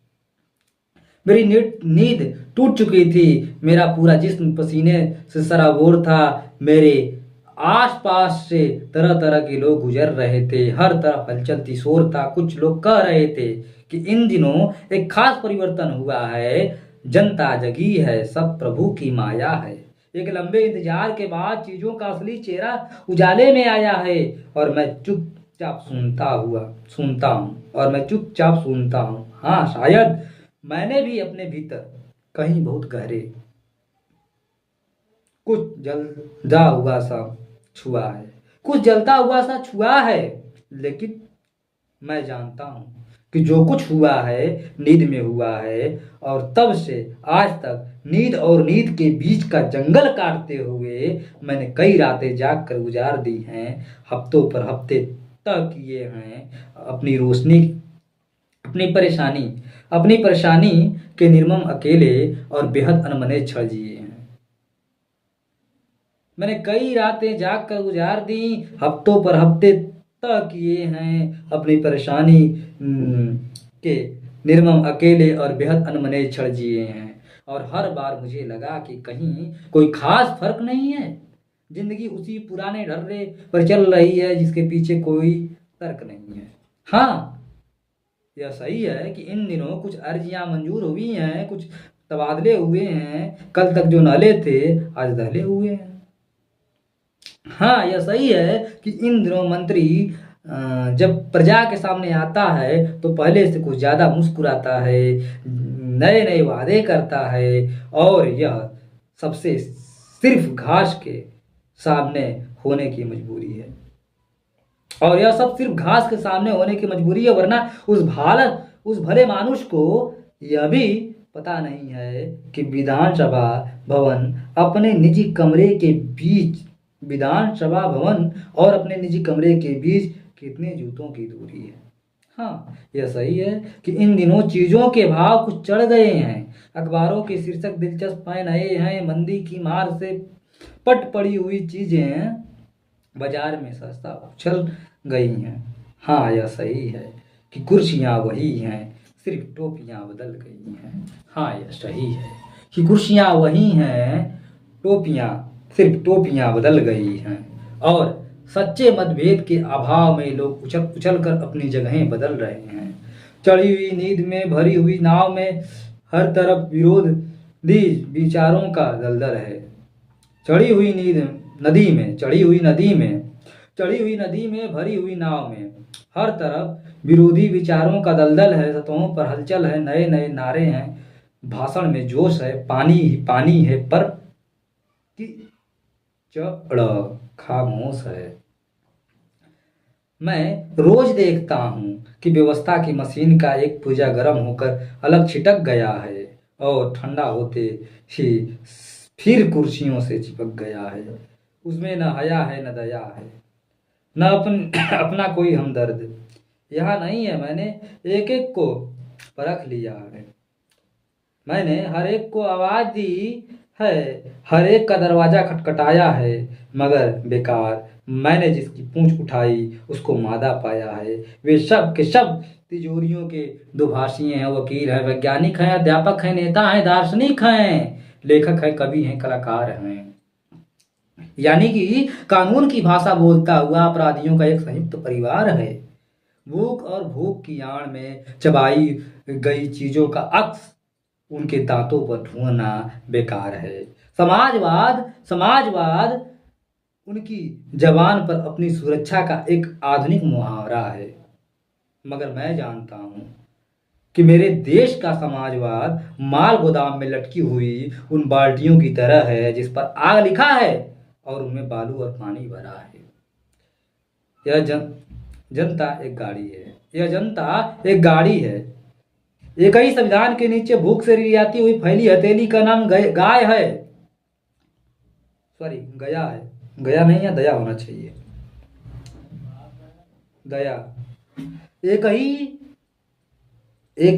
मेरी नींद टूट चुकी थी, मेरा पूरा जिस्म पसीने से सराबोर था। मेरे आसपास से तरह तरह के लोग गुजर रहे थे, हर तरफ हलचल थी, शोर था। कुछ लोग कह रहे थे कि इन दिनों एक खास परिवर्तन हुआ है, जनता जगी है, सब प्रभु की माया है। एक लंबे इंतजार के बाद चीजों का असली चेहरा उजाले में आया है, और मैं चुपचाप सुनता हूँ, और मैं चुपचाप सुनता हूँ। हाँ, शायद मैंने भी अपने भीतर कहीं बहुत गहरे कुछ जलता हुआ सा छुआ है, कुछ जलता हुआ सा छुआ है। लेकिन मैं जानता हूँ कि जो कुछ हुआ है नींद में हुआ है, और तब से आज तक नींद और नींद के बीच का जंगल काटते हुए मैंने कई रातें जाग कर गुजार दी हैं, हफ्तों पर हफ्ते तय किए हैं। अपनी रोशनी, अपनी परेशानी के निर्मम अकेले और बेहद अनमने क्षण जिए हैं। मैंने कई रातें जाग कर गुजार दी, हफ्तों पर हफ्ते तय किए हैं। अपनी परेशानी के निर्मम अकेले और बेहद अनमने क्षण जिए हैं, और हर बार मुझे लगा कि कहीं कोई खास फर्क नहीं है। जिंदगी उसी पुराने ढर्रे पर चल रही है जिसके पीछे कोई तर्क नहीं है। हाँ, यह सही है कि इन दिनों कुछ अर्जियां मंजूर हुई हैं, कुछ तबादले हुए हैं। कल तक जो नाले थे आज दहले हुए हैं। हाँ, यह सही है कि इन दिनों मंत्री जब प्रजा के सामने आता है तो पहले से कुछ ज़्यादा मुस्कुराता है, नए नए वादे करता है, और यह सबसे सिर्फ घास के सामने होने की मजबूरी है। और यह सब सिर्फ घास के सामने होने की मजबूरी है, वरना उस भले मानुष को यह भी पता नहीं है कि अपने निजी कमरे के बीच विधानसभा भवन और अपने निजी कमरे के बीच कितने जूतों की दूरी है। हाँ, यह सही है कि इन दिनों चीज़ों के भाव कुछ चढ़ गए हैं। अखबारों के शीर्षक दिलचस्प नए हैं। मंदी की मार से पट पड़ी हुई चीज़ें बाजार में सस्ता उछल गई हैं। हाँ, यह सही है कि कुर्सियाँ वही हैं, सिर्फ टोपियाँ बदल गई हैं। हाँ, यह सही है कि कुर्सियाँ वही हैं, टोपियाँ सिर्फ टोपियाँ बदल गई हैं। और सच्चे मतभेद के अभाव में लोग उछल उछल कर अपनी जगहें बदल रहे हैं। चढ़ी हुई नींद में भरी हुई नाव में हर तरफ विरोधी विचारों का दलदल है। चढ़ी हुई नदी में भरी हुई नाव में हर तरफ विरोधी विचारों का दलदल है। सतहों पर हलचल है, नए नए नारे हैं, भाषण में जोश है, पानी ही पानी है, पर कीचड़ खामोश है। मैं रोज देखता हूँ कि व्यवस्था की मशीन का एक पुर्जा गर्म होकर अलग छिटक गया है और ठंडा होते ही फिर कुर्सियों से चिपक गया है। उसमें न हया है न दया है, न अपना कोई हमदर्द यहाँ नहीं है। मैंने एक एक को परख लिया है, मैंने हर एक को आवाज दी है, हर एक का दरवाजा खटखटाया है, मगर बेकार। मैंने जिसकी पूंछ उठाई उसको मादा पाया है। वे सब के सब तिजोरियों के दुभाषी हैं, वकील हैं, वैज्ञानिक हैं, अध्यापक हैं, नेता हैं, दार्शनिक हैं, लेखक हैं, कवि हैं, कलाकार हैं। यानी कि कानून की भाषा बोलता हुआ अपराधियों का एक संयुक्त परिवार है। भूख और भूख की आड़ में चबाई गई चीजों का अक्स उनके दांतों पर ढूंढना बेकार है। समाजवाद उनकी जबान पर अपनी सुरक्षा का एक आधुनिक मुहावरा है। मगर मैं जानता हूं कि मेरे देश का समाजवाद माल गोदाम में लटकी हुई उन बाल्टियों की तरह है जिस पर आग लिखा है और उनमें बालू और पानी भरा है। जनता एक गाड़ी है। एक ही संविधान के नीचे भूख से रियाती हुई फैली हथेली का नाम गाय है। सॉरी, गया है, गया नहीं है, दया होना चाहिए, दया। एक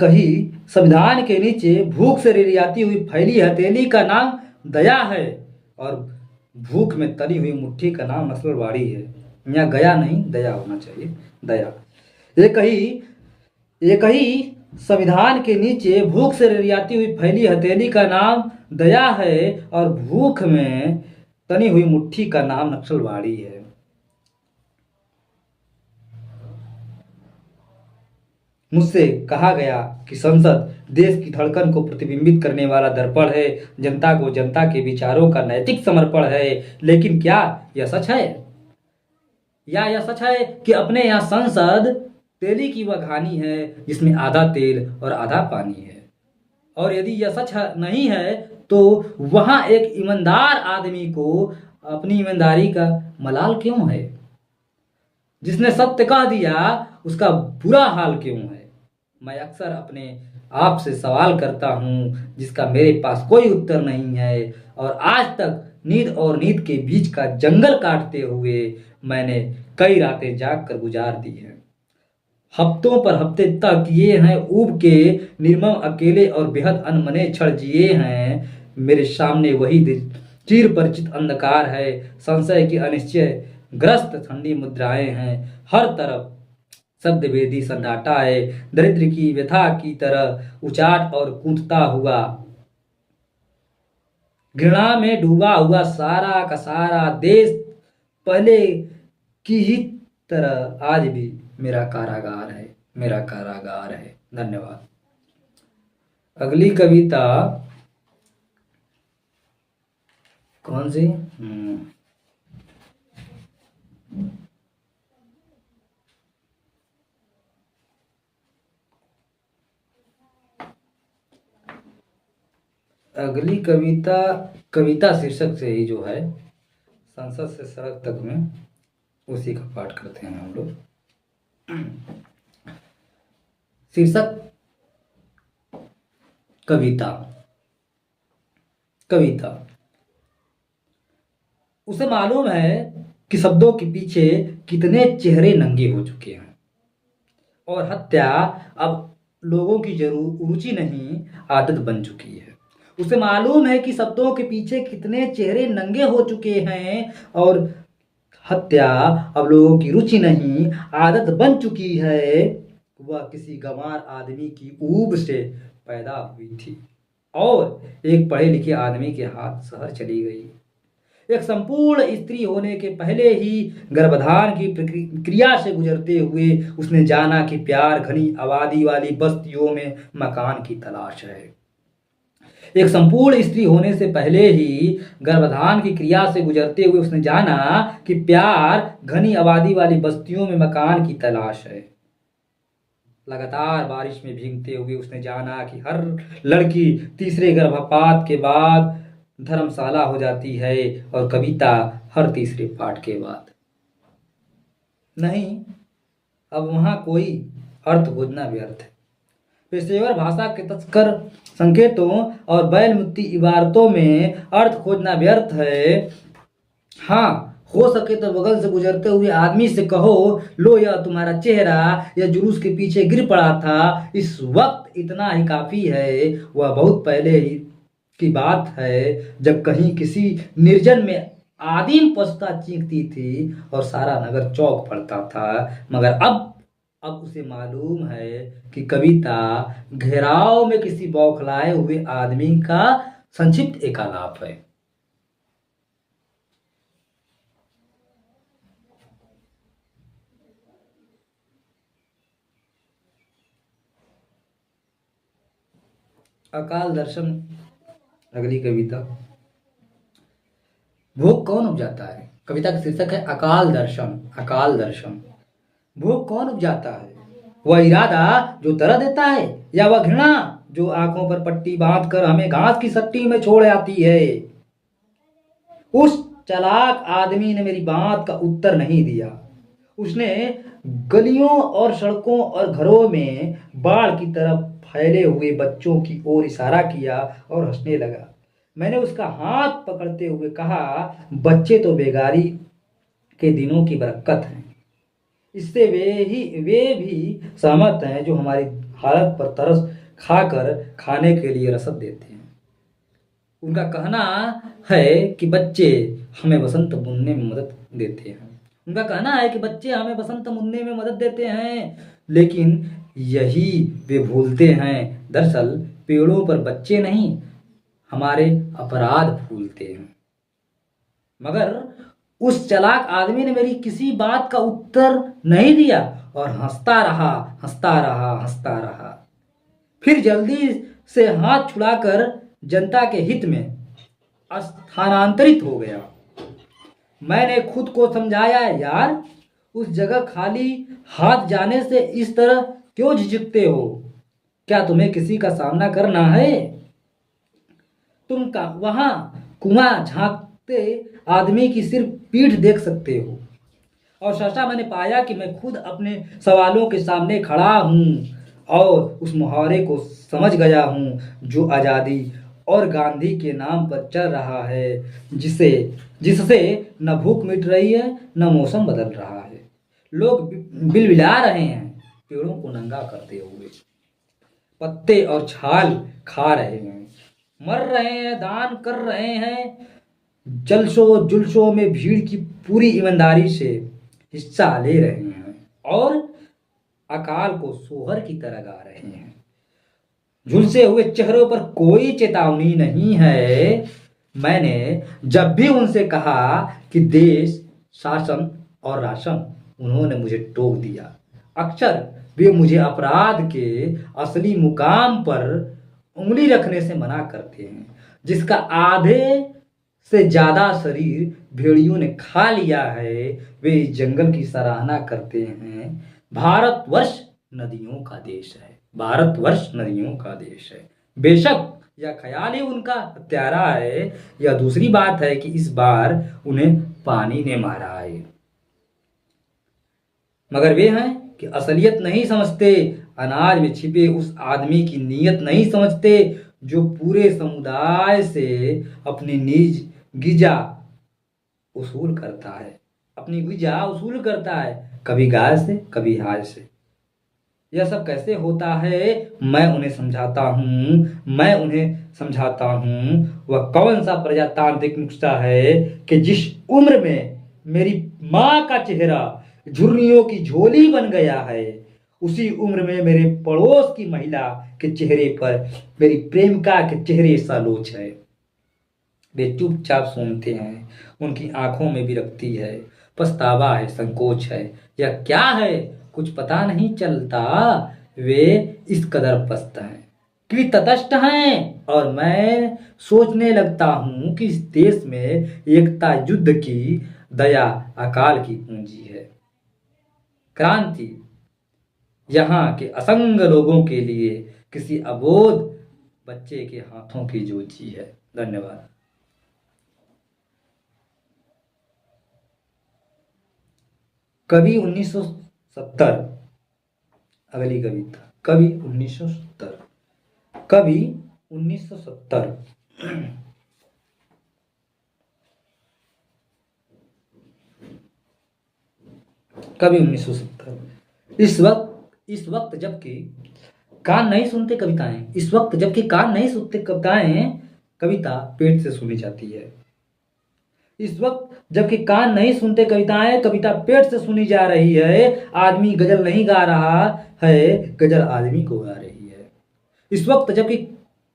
ही संविधान के नीचे भूख से रियाती हुई फैली हथेली का नाम दया है और भूख में तली हुई मुट्ठी का नाम नस्लवाड़ी है। यहाँ गया नहीं, दया होना चाहिए, दया। एक ही संविधान के नीचे भूख से रियाती हुई फैली हथेली का नाम दया है और भूख में तनी हुई मुट्ठी का नाम नक्सलवाड़ी है। मुझसे कहा गया कि संसद देश की धड़कन को प्रतिबिंबित करने वाला दर्पण है, जनता को जनता के विचारों का नैतिक समर्पण है। लेकिन क्या यह सच है? या यह सच है कि अपने यहाँ संसद तेली की वह घानी है जिसमें आधा तेल और आधा पानी है? और यदि यह सच नहीं है तो वहां एक ईमानदार आदमी को अपनी ईमानदारी का मलाल क्यों है? जिसने सत्य कह दिया उसका बुरा हाल क्यों है? मैं अक्सर अपने आप से सवाल करता हूँ जिसका मेरे पास कोई उत्तर नहीं है। और आज तक नींद और नींद के बीच का जंगल काटते हुए मैंने कई रातें जाग कर गुजार दी हैं। हफ्तों पर हफ्ते तक किए हैं ऊब के निर्मम अकेले और बेहद अनमने क्षण जिए हैं। मेरे सामने वही चिर परिचित अंधकार है, संशय की अनिश्चय ग्रस्त ठंडी मुद्राएं हैं, हर तरफ शब्द वेदी सन्नाटा है, दरिद्र की व्यथा की तरह उचाट और कूदता हुआ, घृणा में डूबा हुआ सारा का सारा देश पहले की ही तरह आज भी मेरा कारागार है। धन्यवाद। अगली कविता कौन सी? अगली कविता कविता शीर्षक से ही जो है संसद से सड़क तक में उसी का पाठ करते हैं हम लोग। शीर्षक कविता। कविता। उसे मालूम है कि शब्दों के पीछे कितने चेहरे नंगे हो चुके हैं और हत्या अब लोगों की रुचि नहीं आदत बन चुकी है। उसे मालूम है कि शब्दों के पीछे कितने चेहरे नंगे हो चुके हैं और हत्या अब लोगों की रुचि नहीं आदत बन चुकी है। वह किसी गंवार आदमी की ऊब से पैदा हुई थी और एक पढ़े लिखे आदमी के हाथ शहर चली गई। एक संपूर्ण स्त्री होने के पहले ही गर्भधान की प्रक्रिया से गुजरते हुए उसने जाना कि प्यार घनी आबादी वाली बस्तियों में मकान की तलाश है। एक संपूर्ण स्त्री होने से पहले ही गर्भधान की क्रिया से गुजरते हुए उसने जाना कि प्यार घनी आबादी वाली बस्तियों में मकान की तलाश है। लगातार बारिश में भीगते हुए उसने जाना कि हर लड़की तीसरे गर्भपात के बाद धर्मशाला हो जाती है और कविता हर तीसरे पाठ के बाद। नहीं, अब वहां कोई अर्थ खोजना व्यर्थ है। पेशेवर भाषा के तस्कर संकेतों और बैल मुक्ति इबारतों में अर्थ खोजना व्यर्थ है। हाँ, हो सके तो बगल से गुजरते हुए आदमी से कहो, लो यह तुम्हारा चेहरा यह जुलूस के पीछे गिर पड़ा था, इस वक्त इतना ही काफी है। वह बहुत पहले ही की बात है जब कहीं किसी निर्जन में आदिम पशुता चीखती थी और सारा नगर चौंक पड़ता था। मगर अब उसे मालूम है कि कविता घेराव में किसी बौखलाए हुए आदमी का संक्षिप्त एकालाप है। अकाल दर्शन। अगली कविता। भोग कौन उपजाता है? कविता का शीर्षक है अकाल दर्शन। अकाल दर्शन। भोग कौन उपजाता है? वह इरादा जो दर्द देता है या वह घृणा जो आंखों पर पट्टी बांध कर हमें घास की सट्टी में छोड़ आती है? उस चालाक आदमी ने मेरी बात का उत्तर नहीं दिया। उसने गलियों और सड़कों और घरों में बाढ़ की तरफ फैले हुए बच्चों की ओर इशारा किया और हंसने लगा। मैंने उसका हाथ पकड़ते हुए कहा, बच्चे तो बेगारी के दिनों की बरकत हैं। इससे वे भी सहमत हैं जो हमारी हालत पर तरस खाकर खाने के लिए रसद देते हैं। उनका कहना है कि बच्चे हमें बसंत बुनने में मदद देते हैं। उनका कहना है कि बच्चे हमें बसंत बुनने में मदद देते हैं, लेकिन यही वे भूलते हैं। दरअसल पेड़ों पर बच्चे नहीं, हमारे अपराध फूलते हैं। मगर उस चालाक आदमी ने मेरी किसी बात का उत्तर नहीं दिया और हंसता रहा, हंसता रहा, हंसता रहा। फिर जल्दी से हाथ छुड़ाकर जनता के हित में स्थानांतरित हो गया। मैंने खुद को समझाया, यार उस जगह खाली हाथ जाने से इस तरह क्यों झिझकते हो? क्या तुम्हें किसी का सामना करना है? तुम का वहां कुआं झांकते आदमी की सिर्फ पीठ देख सकते हो। और सहसा मैंने पाया कि मैं खुद अपने सवालों के सामने खड़ा हूं और उस मुहावरे को समझ गया हूं जो आज़ादी और गांधी के नाम पर चल रहा है, जिससे न भूख मिट रही है न मौसम बदल रहा है। लोग बिलबिला रहे हैं पेड़ों को नंगा करते हुए, पत्ते और छाल खा रहे हैं, मर रहे हैं, दान कर रहे हैं, जलसों जुलसों में भीड़ की पूरी ईमानदारी से हिस्सा ले रहे हैं और अकाल को सोहर की तरह गा रहे हैं। झुलसे हुए चेहरों पर कोई चेतावनी नहीं है। मैंने जब भी उनसे कहा कि देश, शासन और राशन, उन्होंने मुझे टोक दिया। अक्सर वे मुझे अपराध के असली मुकाम पर उंगली रखने से मना करते हैं, जिसका आधे से ज्यादा शरीर भेड़ियों ने खा लिया है। वे इस जंगल की सराहना करते हैं। भारतवर्ष नदियों का देश है। भारतवर्ष नदियों का देश है। बेशक या ख्याल ही उनका हत्यारा है, या दूसरी बात है कि इस बार उन्हें पानी ने मारा है। मगर वे हैं कि असलियत नहीं समझते, अनाज में छिपे उस आदमी की नीयत नहीं समझते जो पूरे समुदाय से अपनी निज गिजा उसूल करता है, अपनी गिजा उसूल करता है, कभी गाय से कभी हाय से। यह सब कैसे होता है, मैं उन्हें समझाता हूँ। वह कौन सा प्रजातांत्रिक नुस्खा है कि जिस उम्र में मेरी माँ का चेहरा झुर्रियों की झोली बन गया है, उसी उम्र में मेरे पड़ोस की महिला के चेहरे पर मेरी प्रेमिका के चेहरे सा लोच है। वे चुपचाप सुनते हैं, उनकी आंखों में विरक्ति है, पछतावा है, संकोच है, यह क्या है कुछ पता नहीं चलता। वे इस कदर पस्त हैं कि तटस्थ हैं, और मैं सोचने लगता हूं कि इस देश में एकता युद्ध की, दया अकाल की पूंजी है। क्रांति यहाँ के असंग लोगों के लिए किसी अबोध बच्चे के हाथों की जोची है। धन्यवाद। कवि 1970। अगली कविता कवि 1970। कवि 1970। कवि 1970। इस वक्त जबकि कान नहीं सुनते कविताएं, इस वक्त जबकि कान नहीं सुनते कविताएं, कविता पेट से सुनी जाती है। इस वक्त जबकि कान नहीं सुनते कविताएं, कविता पेट से सुनी जा रही है। आदमी गजल नहीं गा रहा है, गजल आदमी को गा रही है। इस वक्त जबकि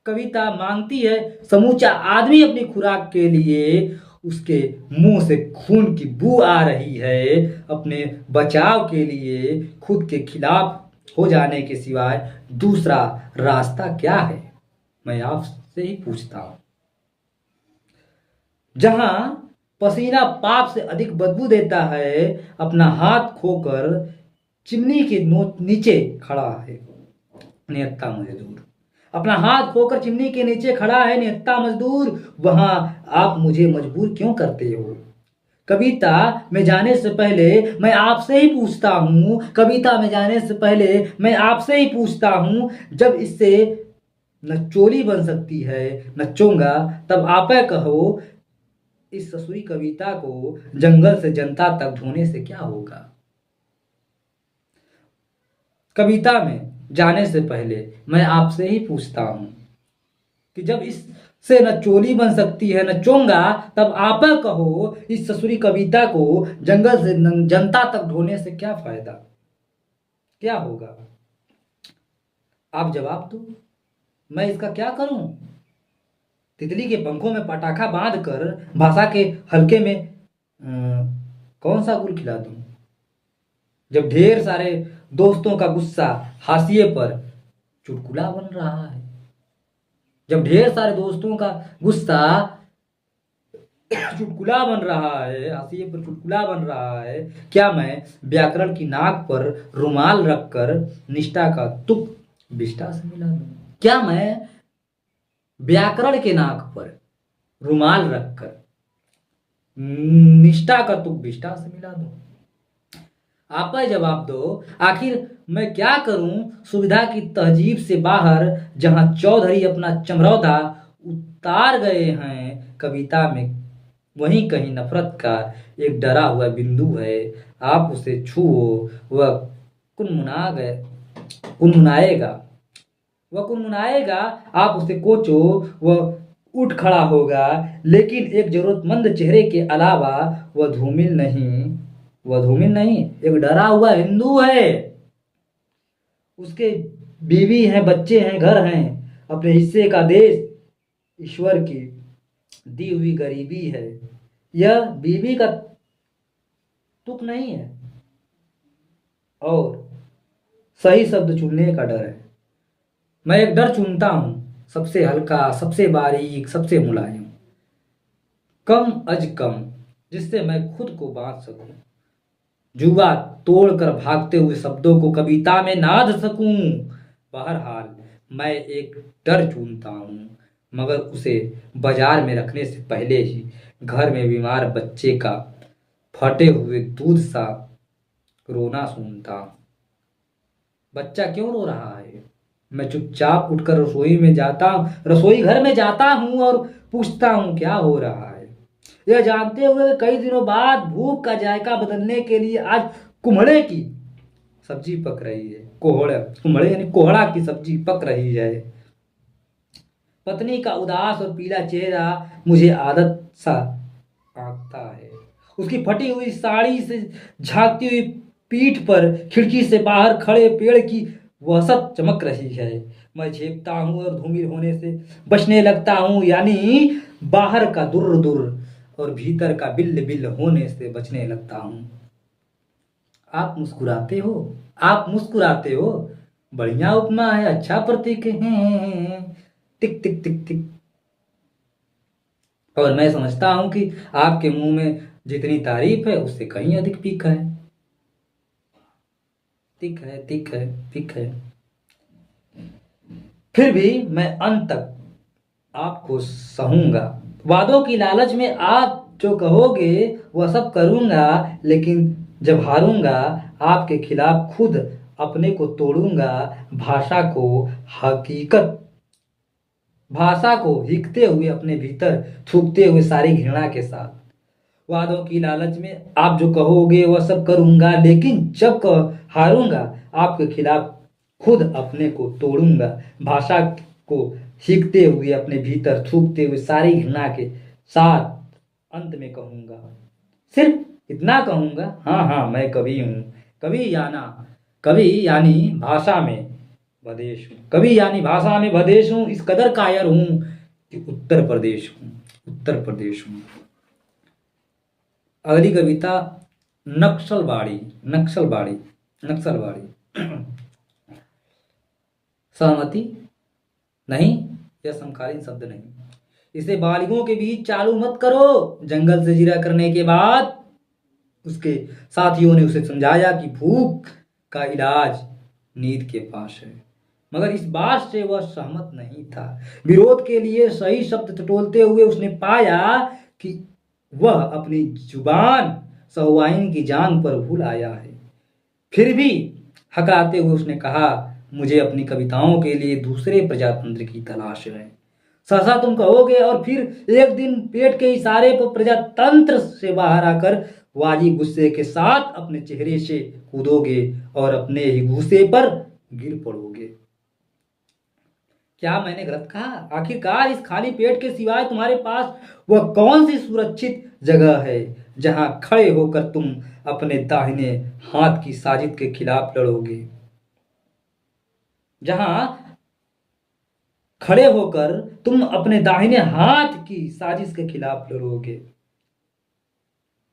कविता मांगती है समूचा आदमी अपनी खुराक के लिए, उसके मुंह से खून की बू आ रही है। अपने बचाव के लिए खुद के खिलाफ हो जाने के सिवाय दूसरा रास्ता क्या है, मैं आपसे ही पूछता हूं। जहां पसीना पाप से अधिक बदबू देता है, अपना हाथ खोकर चिमनी के नीचे खड़ा है निहत्था मजदूर। अपना हाथ खोकर चिमनी के नीचे खड़ा है निहत्था मजदूर। वहां आप मुझे मजबूर क्यों करते हो? कविता में जाने से पहले मैं आपसे ही पूछता हूं, कविता में जाने से पहले मैं आपसे ही पूछता हूं। जब इससे न चोली बन सकती है न चोंगा, तब आप कहो इस ससुरी कविता को जंगल से जनता तक ढोने से क्या होगा? कविता में जाने से पहले मैं आपसे ही पूछता हूं कि जब इससे न चोली बन सकती है न चोंगा, तब आप कहो इस ससुरी कविता को जंगल से जनता तक ढोने से क्या फायदा, क्या होगा? आप जवाब दो, मैं इसका क्या करूं? तितली के पंखों में पटाखा बांध कर भाषा के हल्के में कौन सा गुल खिला दूं? जब ढेर सारे दोस्तों का गुस्सा हाशिए पर चुटकुला बन रहा है, जब ढेर सारे दोस्तों का गुस्सा चुटकुला बन रहा है, हाशिए पर चुटकुला बन रहा है, क्या मैं व्याकरण की नाक पर रुमाल रखकर निष्ठा का तुक विष्ठा से मिला दूं? क्या मैं व्याकरण के नाक पर रुमाल रखकर निष्ठा का तुक विष्ठा से मिला दूं? आप जवाब दो, आखिर मैं क्या करूं सुविधा की तहजीब से बाहर, जहां चौधरी अपना चमरौधा उतार गए हैं। कविता में वहीं कहीं नफरत का एक डरा हुआ बिंदु है। आप उसे छुओ, वह कुनमुनाएगा, वह कुनमुनाएगा। आप उसे कोचो, वह उठ खड़ा होगा। लेकिन एक जरूरतमंद चेहरे के अलावा वह धूमिल नहीं, एक डरा हुआ हिंदू है। उसके बीवी हैं, बच्चे हैं, घर हैं, अपने हिस्से का देश, ईश्वर की दी हुई गरीबी है। यह बीवी का तुक नहीं है, और सही शब्द चुनने का डर है। मैं एक डर चुनता हूं, सबसे हल्का, सबसे बारीक, सबसे मुलायम, कम अज कम, जिससे मैं खुद को बांध सकूं, जुआ तोड़कर भागते हुए शब्दों को कविता में नाद सकूं। बहरहाल मैं एक डर चुनता हूं, मगर उसे बाजार में रखने से पहले ही घर में बीमार बच्चे का फटे हुए दूध सा रोना सुनता। बच्चा क्यों रो रहा है? मैं चुपचाप उठकर रसोई घर में जाता हूँ और पूछता हूँ क्या हो रहा है। यह जानते हुए कि कई दिनों बाद भूख का जायका बदलने के लिए आज कुम्हड़े की सब्जी पक रही है। कुम्हड़े यानी कोहड़ा की सब्जी पक रही है। पत्नी का उदास और पीला चेहरा मुझे आदत सा आंकता है। उसकी फटी हुई साड़ी से झांकती हुई पीठ पर खिड़की से बाहर खड़े पेड़ की वसत चमक रही है। मैं झेपता हूँ और धूमिल होने से बचने लगता हूँ, यानी बाहर का दुर दुर और भीतर का बिल बिल होने से बचने लगता हूँ। आप मुस्कुराते हो, आप मुस्कुराते हो। बढ़िया उपमा है, अच्छा प्रतीक है। टिक टिक टिक टिक। और मैं समझता हूं कि आपके मुंह में जितनी तारीफ है उससे कहीं अधिक पीक है। तिक है, तिक है, पिक है। फिर भी मैं अंत तक आपको सहूंगा। वादों की लालच में आप जो कहोगे वह सब करूंगा, लेकिन जब हारूंगा आपके खिलाफ खुद अपने को तोड़ूंगा। हकीकत भाषा को हीकते हुए अपने भीतर थूकते हुए सारी घृणा के साथ। वादों की लालच में आप जो कहोगे वह सब करूंगा, लेकिन जब हारूंगा आपके खिलाफ खुद अपने को तोड़ूंगा। भाषा को हीकते हुए अपने भीतर थूकते हुए सारी घृणा के साथ अंत में कहूंगा, सिर्फ इतना कहूंगा, हाँ हाँ मैं कवि हूँ। कवि यानी भाषा में भदेश हूँ। कवि यानी भाषा में भदेश हूँ। इस कदर कायर हूँ कि उत्तर प्रदेश हूँ। अगली कविता नक्सलबाड़ी। सहमति नहीं, यह समकालीन शब्द नहीं। इसे बालिगों के बीच चालू मत करो। जंगल से जिरा करने के बाद उसके साथियों ने उसे समझाया कि भूख का इलाज नींद के पास है, मगर इस बात से वह सहमत नहीं था। विरोध के लिए सही शब्द टटोलते हुए उसने पाया कि वह अपनी जुबान सहुआइन की जांग पर भूल आया है। फिर भी हकलाते हुए उसने कहा, मुझे अपनी कविताओं के लिए दूसरे प्रजातंत्र की तलाश है। सहसा तुम कहोगे और फिर एक दिन पेट के इशारे पर प्रजातंत्र से बाहर आकर वाजी गुस्से के साथ अपने चेहरे से कूदोगे और अपने ही गुस्से पर गिर पड़ोगे। क्या मैंने गलत कहा? आखिरकार इस खाली पेट के सिवाय तुम्हारे पास वह कौन सी सुरक्षित जगह है जहां खड़े होकर तुम अपने दाहिने हाथ की साजिश के खिलाफ लड़ोगे? जहां खड़े होकर तुम अपने दाहिने हाथ की साजिश के खिलाफ लड़ोगे।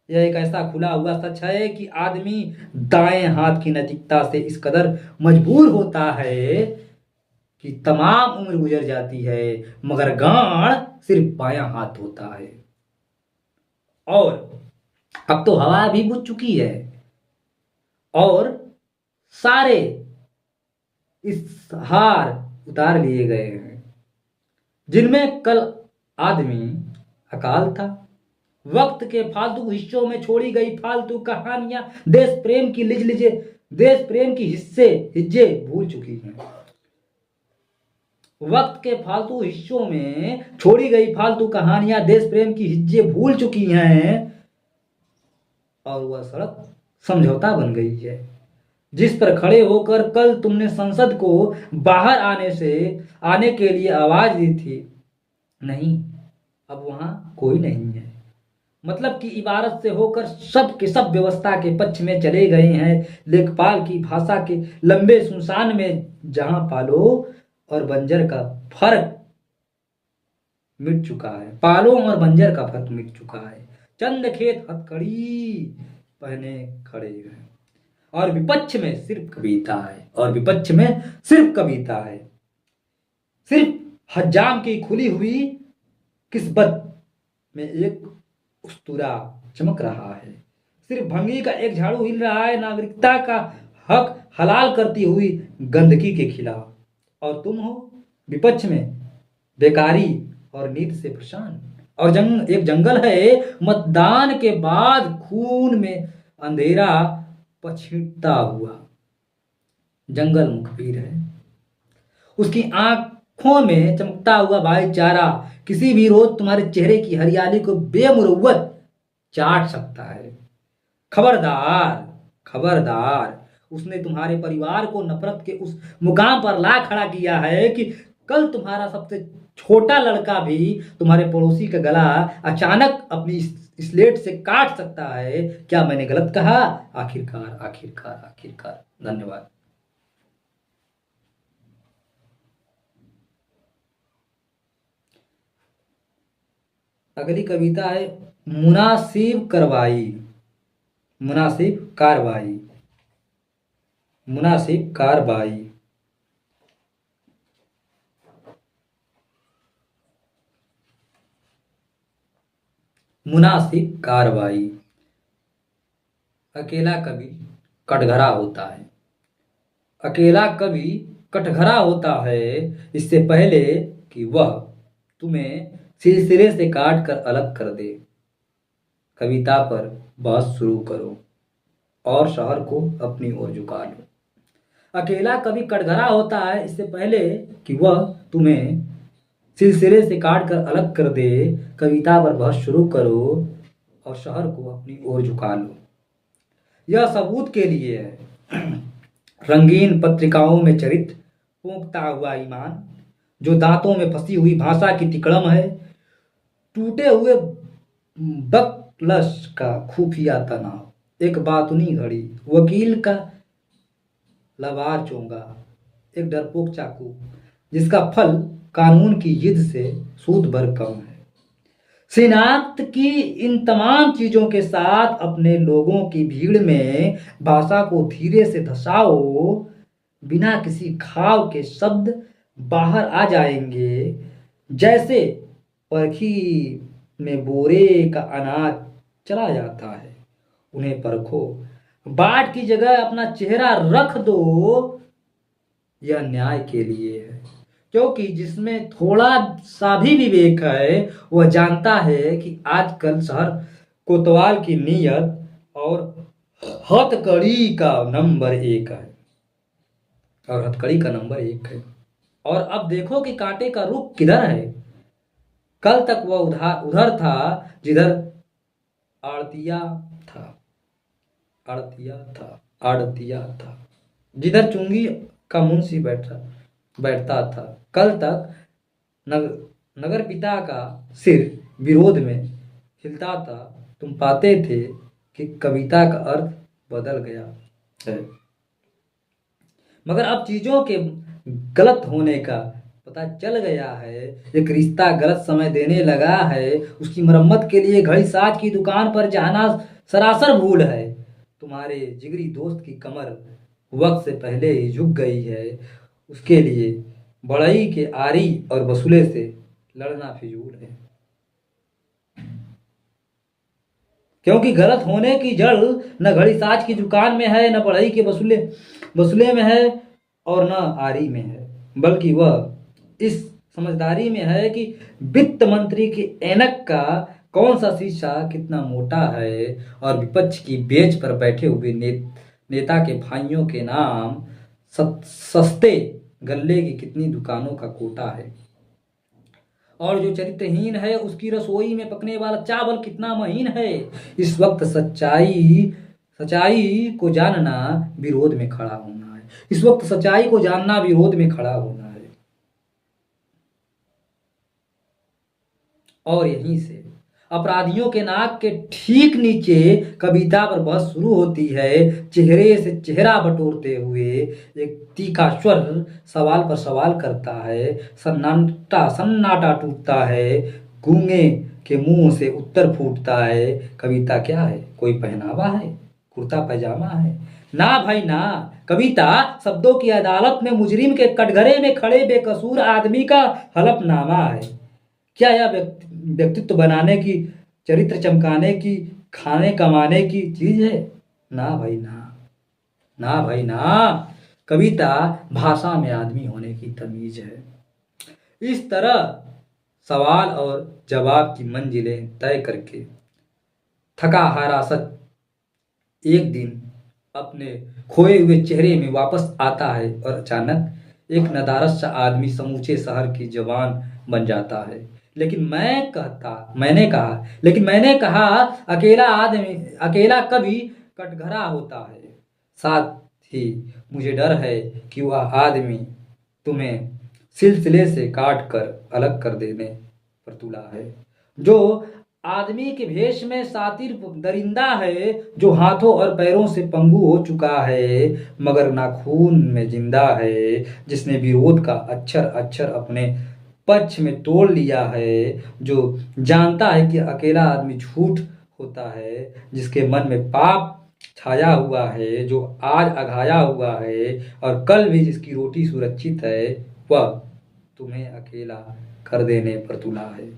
यह एक ऐसा खुला हुआ सच है कि आदमी दाएं हाथ की नैतिकता से इस कदर मजबूर होता है कि तमाम उम्र गुजर जाती है, मगर गांड सिर्फ बायां हाथ होता है। और अब तो हवा भी बुझ चुकी है और सारे इस हार उतार लिए गए हैं जिनमें कल आदमी अकाल था। वक्त के फालतू हिस्सों में छोड़ी गई फालतू कहानियां देश प्रेम की हिज्जे भूल चुकी हैं। वक्त के फालतू हिस्सों में छोड़ी गई फालतू कहानियां देश प्रेम की हिज्जे भूल चुकी हैं और वह सड़क समझौता बन गई है जिस पर खड़े होकर कल तुमने संसद को बाहर आने के लिए आवाज दी थी। नहीं, अब वहां कोई नहीं है। मतलब की इबारत से होकर सब के सब व्यवस्था के पक्ष में चले गए हैं। लेखपाल की भाषा के लंबे सुनसान में जहां पालो और बंजर का फर्क मिट चुका है। पालों और बंजर का फर्क मिट चुका है। चंद खेत हथकड़ी पहने खड़े हैं और विपक्ष में सिर्फ कविता है। सिर्फ हज्जाम की खुली हुई किस्मत में एक उस्तुरा चमक रहा है। सिर्फ भंगी का एक झाड़ू हिल रहा है नागरिकता का हक हलाल करती हुई गंदगी के खिलाफ। और तुम हो विपक्ष में बेकारी और नींद से परेशान। और एक जंगल है, मतदान के बाद खून में अंधेरा पछिड़ता हुआ जंगल मुखबिर है। उसकी आंखों में चमकता हुआ भाईचारा किसी भी रोज तुम्हारे चेहरे की हरियाली को बेमुरौवत चाट सकता है। खबरदार, खबरदार, उसने तुम्हारे परिवार को नफरत के उस मुकाम पर ला खड़ा किया है कि कल तुम्हारा सबसे छोटा लड़का भी तुम्हारे पड़ोसी का गला अचानक अपनी स्लेट से काट सकता है। क्या मैंने गलत कहा? आखिरकार, आखिरकार, आखिरकार। धन्यवाद। अगली कविता है मुनासिब कार्रवाई। मुनासिब कार्रवाई। मुनासिब कार्रवाई। मुनासिब कार्रवाई। अकेला कवि कटघरा होता है। अकेला कवि कटघरा होता है इससे पहले कि वह तुम्हें सिलसिले से काट कर अलग कर दे। कविता पर बहस शुरू करो और शहर को अपनी ओर झुका लो। अकेला कवि कटघरा होता है इससे पहले कि वह तुम्हें सिलसिले से काट कर अलग कर दे। कविता पर बहस शुरू करो और शहर को अपनी ओर झुका लो। यह सबूत के लिए है। रंगीन पत्रिकाओं में चरित्र पोंखता हुआ ईमान, जो दांतों में फंसी हुई भाषा की तिकड़म है, टूटे हुए बकलश का खुफिया तनाव, एक बातुनी घड़ी, वकील का लवार चोंगा, एक डरपोक चाकू जिसका फल कानून की जिद से सूद भर कम है। शिनाख्त की इन तमाम चीजों के साथ अपने लोगों की भीड़ में भाषा को धीरे से धसाओ। बिना किसी घाव के शब्द बाहर आ जाएंगे, जैसे परखी में बोरे का अनाज चला जाता है। उन्हें परखो, बाट की जगह अपना चेहरा रख दो। यह न्याय के लिए है, क्योंकि जिसमें थोड़ा सा भी विवेक है वह जानता है कि आजकल शहर कोतवाल की नीयत और हथकड़ी का नंबर 1 है। और हथकड़ी का नंबर 1 है। और अब देखो कि कांटे का रुख किधर है। कल तक वह उधर था जिधर आड़तिया था, आड़तिया था, आड़तिया था, जिधर चुंगी का मुंशी बैठता था। कल तक नगर पिता का सिर विरोध में हिलता था। तुम पाते थे कि कविता का अर्थ बदल गया है, मगर अब चीजों के गलत होने का पता चल गया है। एक रिश्ता गलत समय देने लगा है, उसकी मरम्मत के लिए घड़ी साज की दुकान पर जाना सरासर भूल है। तुम्हारे जिगरी दोस्त की कमर वक्त से पहले ही झुक गई है। उसके लिए बढ़ई के आरी और वसूले से लड़ना फिजूल है, क्योंकि गलत होने की जड़ न घड़ी साज की दुकान में है, न बढ़ई के वसूले में है, और न आरी में है, बल्कि वह इस समझदारी में है कि वित्त मंत्री के ऐनक का कौन सा शीशा कितना मोटा है और विपक्ष की बेंच पर बैठे हुए नेता के भाइयों के नाम सस्ते गल्ले की कितनी दुकानों का कोटा है, और जो चरित्रहीन है उसकी रसोई में पकने वाला चावल कितना महीन है। इस वक्त सच्चाई को जानना विरोध में खड़ा होना है। इस वक्त सच्चाई को जानना विरोध में खड़ा होना है। और यहीं से अपराधियों के नाक के ठीक नीचे कविता पर बहस शुरू होती है। चेहरे से चेहरा बटोरते हुए एक तीखा स्वर सवाल पर सवाल करता है। सन्नाटा टूटता है, गूंगे के मुंह से उत्तर फूटता है। कविता क्या है? कोई पहनावा है? कुर्ता पैजामा है? ना भाई ना, कविता शब्दों की अदालत में मुजरिम के कटघरे में खड़े बेकसूर आदमी का हलफनामा है। क्या यह व्यक्तित्व बनाने की, चरित्र चमकाने की, खाने कमाने की चीज है? ना भाई ना, ना भाई ना। कविता भाषा में आदमी होने की तमीज है। इस तरह सवाल और जवाब की मंजिलें तय करके थका हारा सच एक दिन अपने खोए हुए चेहरे में वापस आता है और अचानक एक नदारद सा आदमी समूचे शहर की जवान बन जाता है। लेकिन मैंने कहा, अकेला कभी कटघरा होता है। साथ ही मुझे डर है कि वह आदमी तुम्हें सिलसिले से काट कर अलग कर देने पर तुला है। जो आदमी के भेष में सातिर दरिंदा है, जो हाथों और पैरों से पंगु हो चुका है मगर नाखून में जिंदा है, जिसने विरोध का अक्षर अक्षर अपने पक्ष में तोड़ लिया है, जो जानता है कि अकेला आदमी झूठ होता है, जिसके मन में पाप छाया हुआ है, जो आज अघाया हुआ है और कल भी जिसकी रोटी सुरक्षित है, वह तुम्हें अकेला कर देने पर तुला है।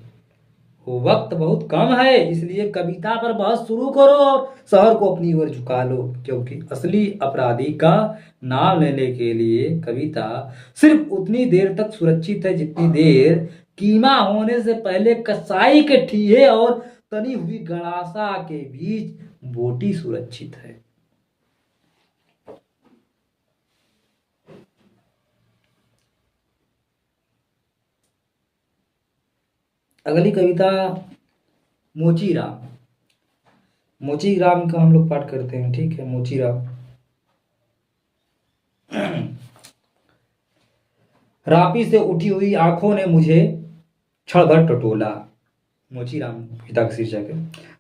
वक्त बहुत कम है, इसलिए कविता पर बहस शुरू करो और शहर को अपनी ओर झुका लो, क्योंकि असली अपराधी का नाम लेने के लिए कविता सिर्फ उतनी देर तक सुरक्षित है जितनी देर कीमा होने से पहले कसाई के ठीहे और तनी हुई गड़ासा के बीच बोटी सुरक्षित है। अगली कविता मोचीराम। मोचीराम का हम लोग पाठ करते हैं, ठीक है। मोचीराम। रापी से उठी हुई आंखों ने मुझे क्षण भर टटोला। मोचीराम पिता का शीर्षक है।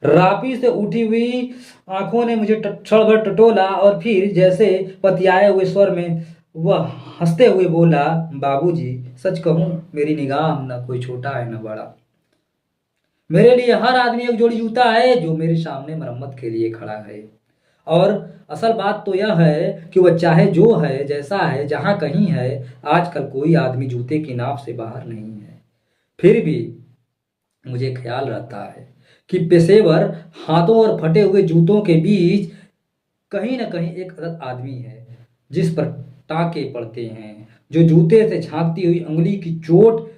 रापी से उठी हुई आंखों ने मुझे क्षण भर टटोला और फिर जैसे पतियाए हुए स्वर में वह हंसते हुए बोला, बाबूजी, सच कहूं मेरी निगाह न कोई छोटा है न बड़ा। मेरे लिए हर आदमी एक जोड़ी जूता है जो मेरे सामने मरम्मत के लिए खड़ा है। और असल बात तो यह है कि वह चाहे जो है, जैसा है, जहां कहीं है, आजकल कोई आदमी जूते की नाप से बाहर नहीं है। फिर भी मुझे ख्याल रहता है कि पेशेवर हाथों और फटे हुए जूतों के बीच कहीं न कहीं एक अदद आदमी है जिस पर टाके पड़ते हैं, जो जूते से झांकती हुई अंगुली की चोट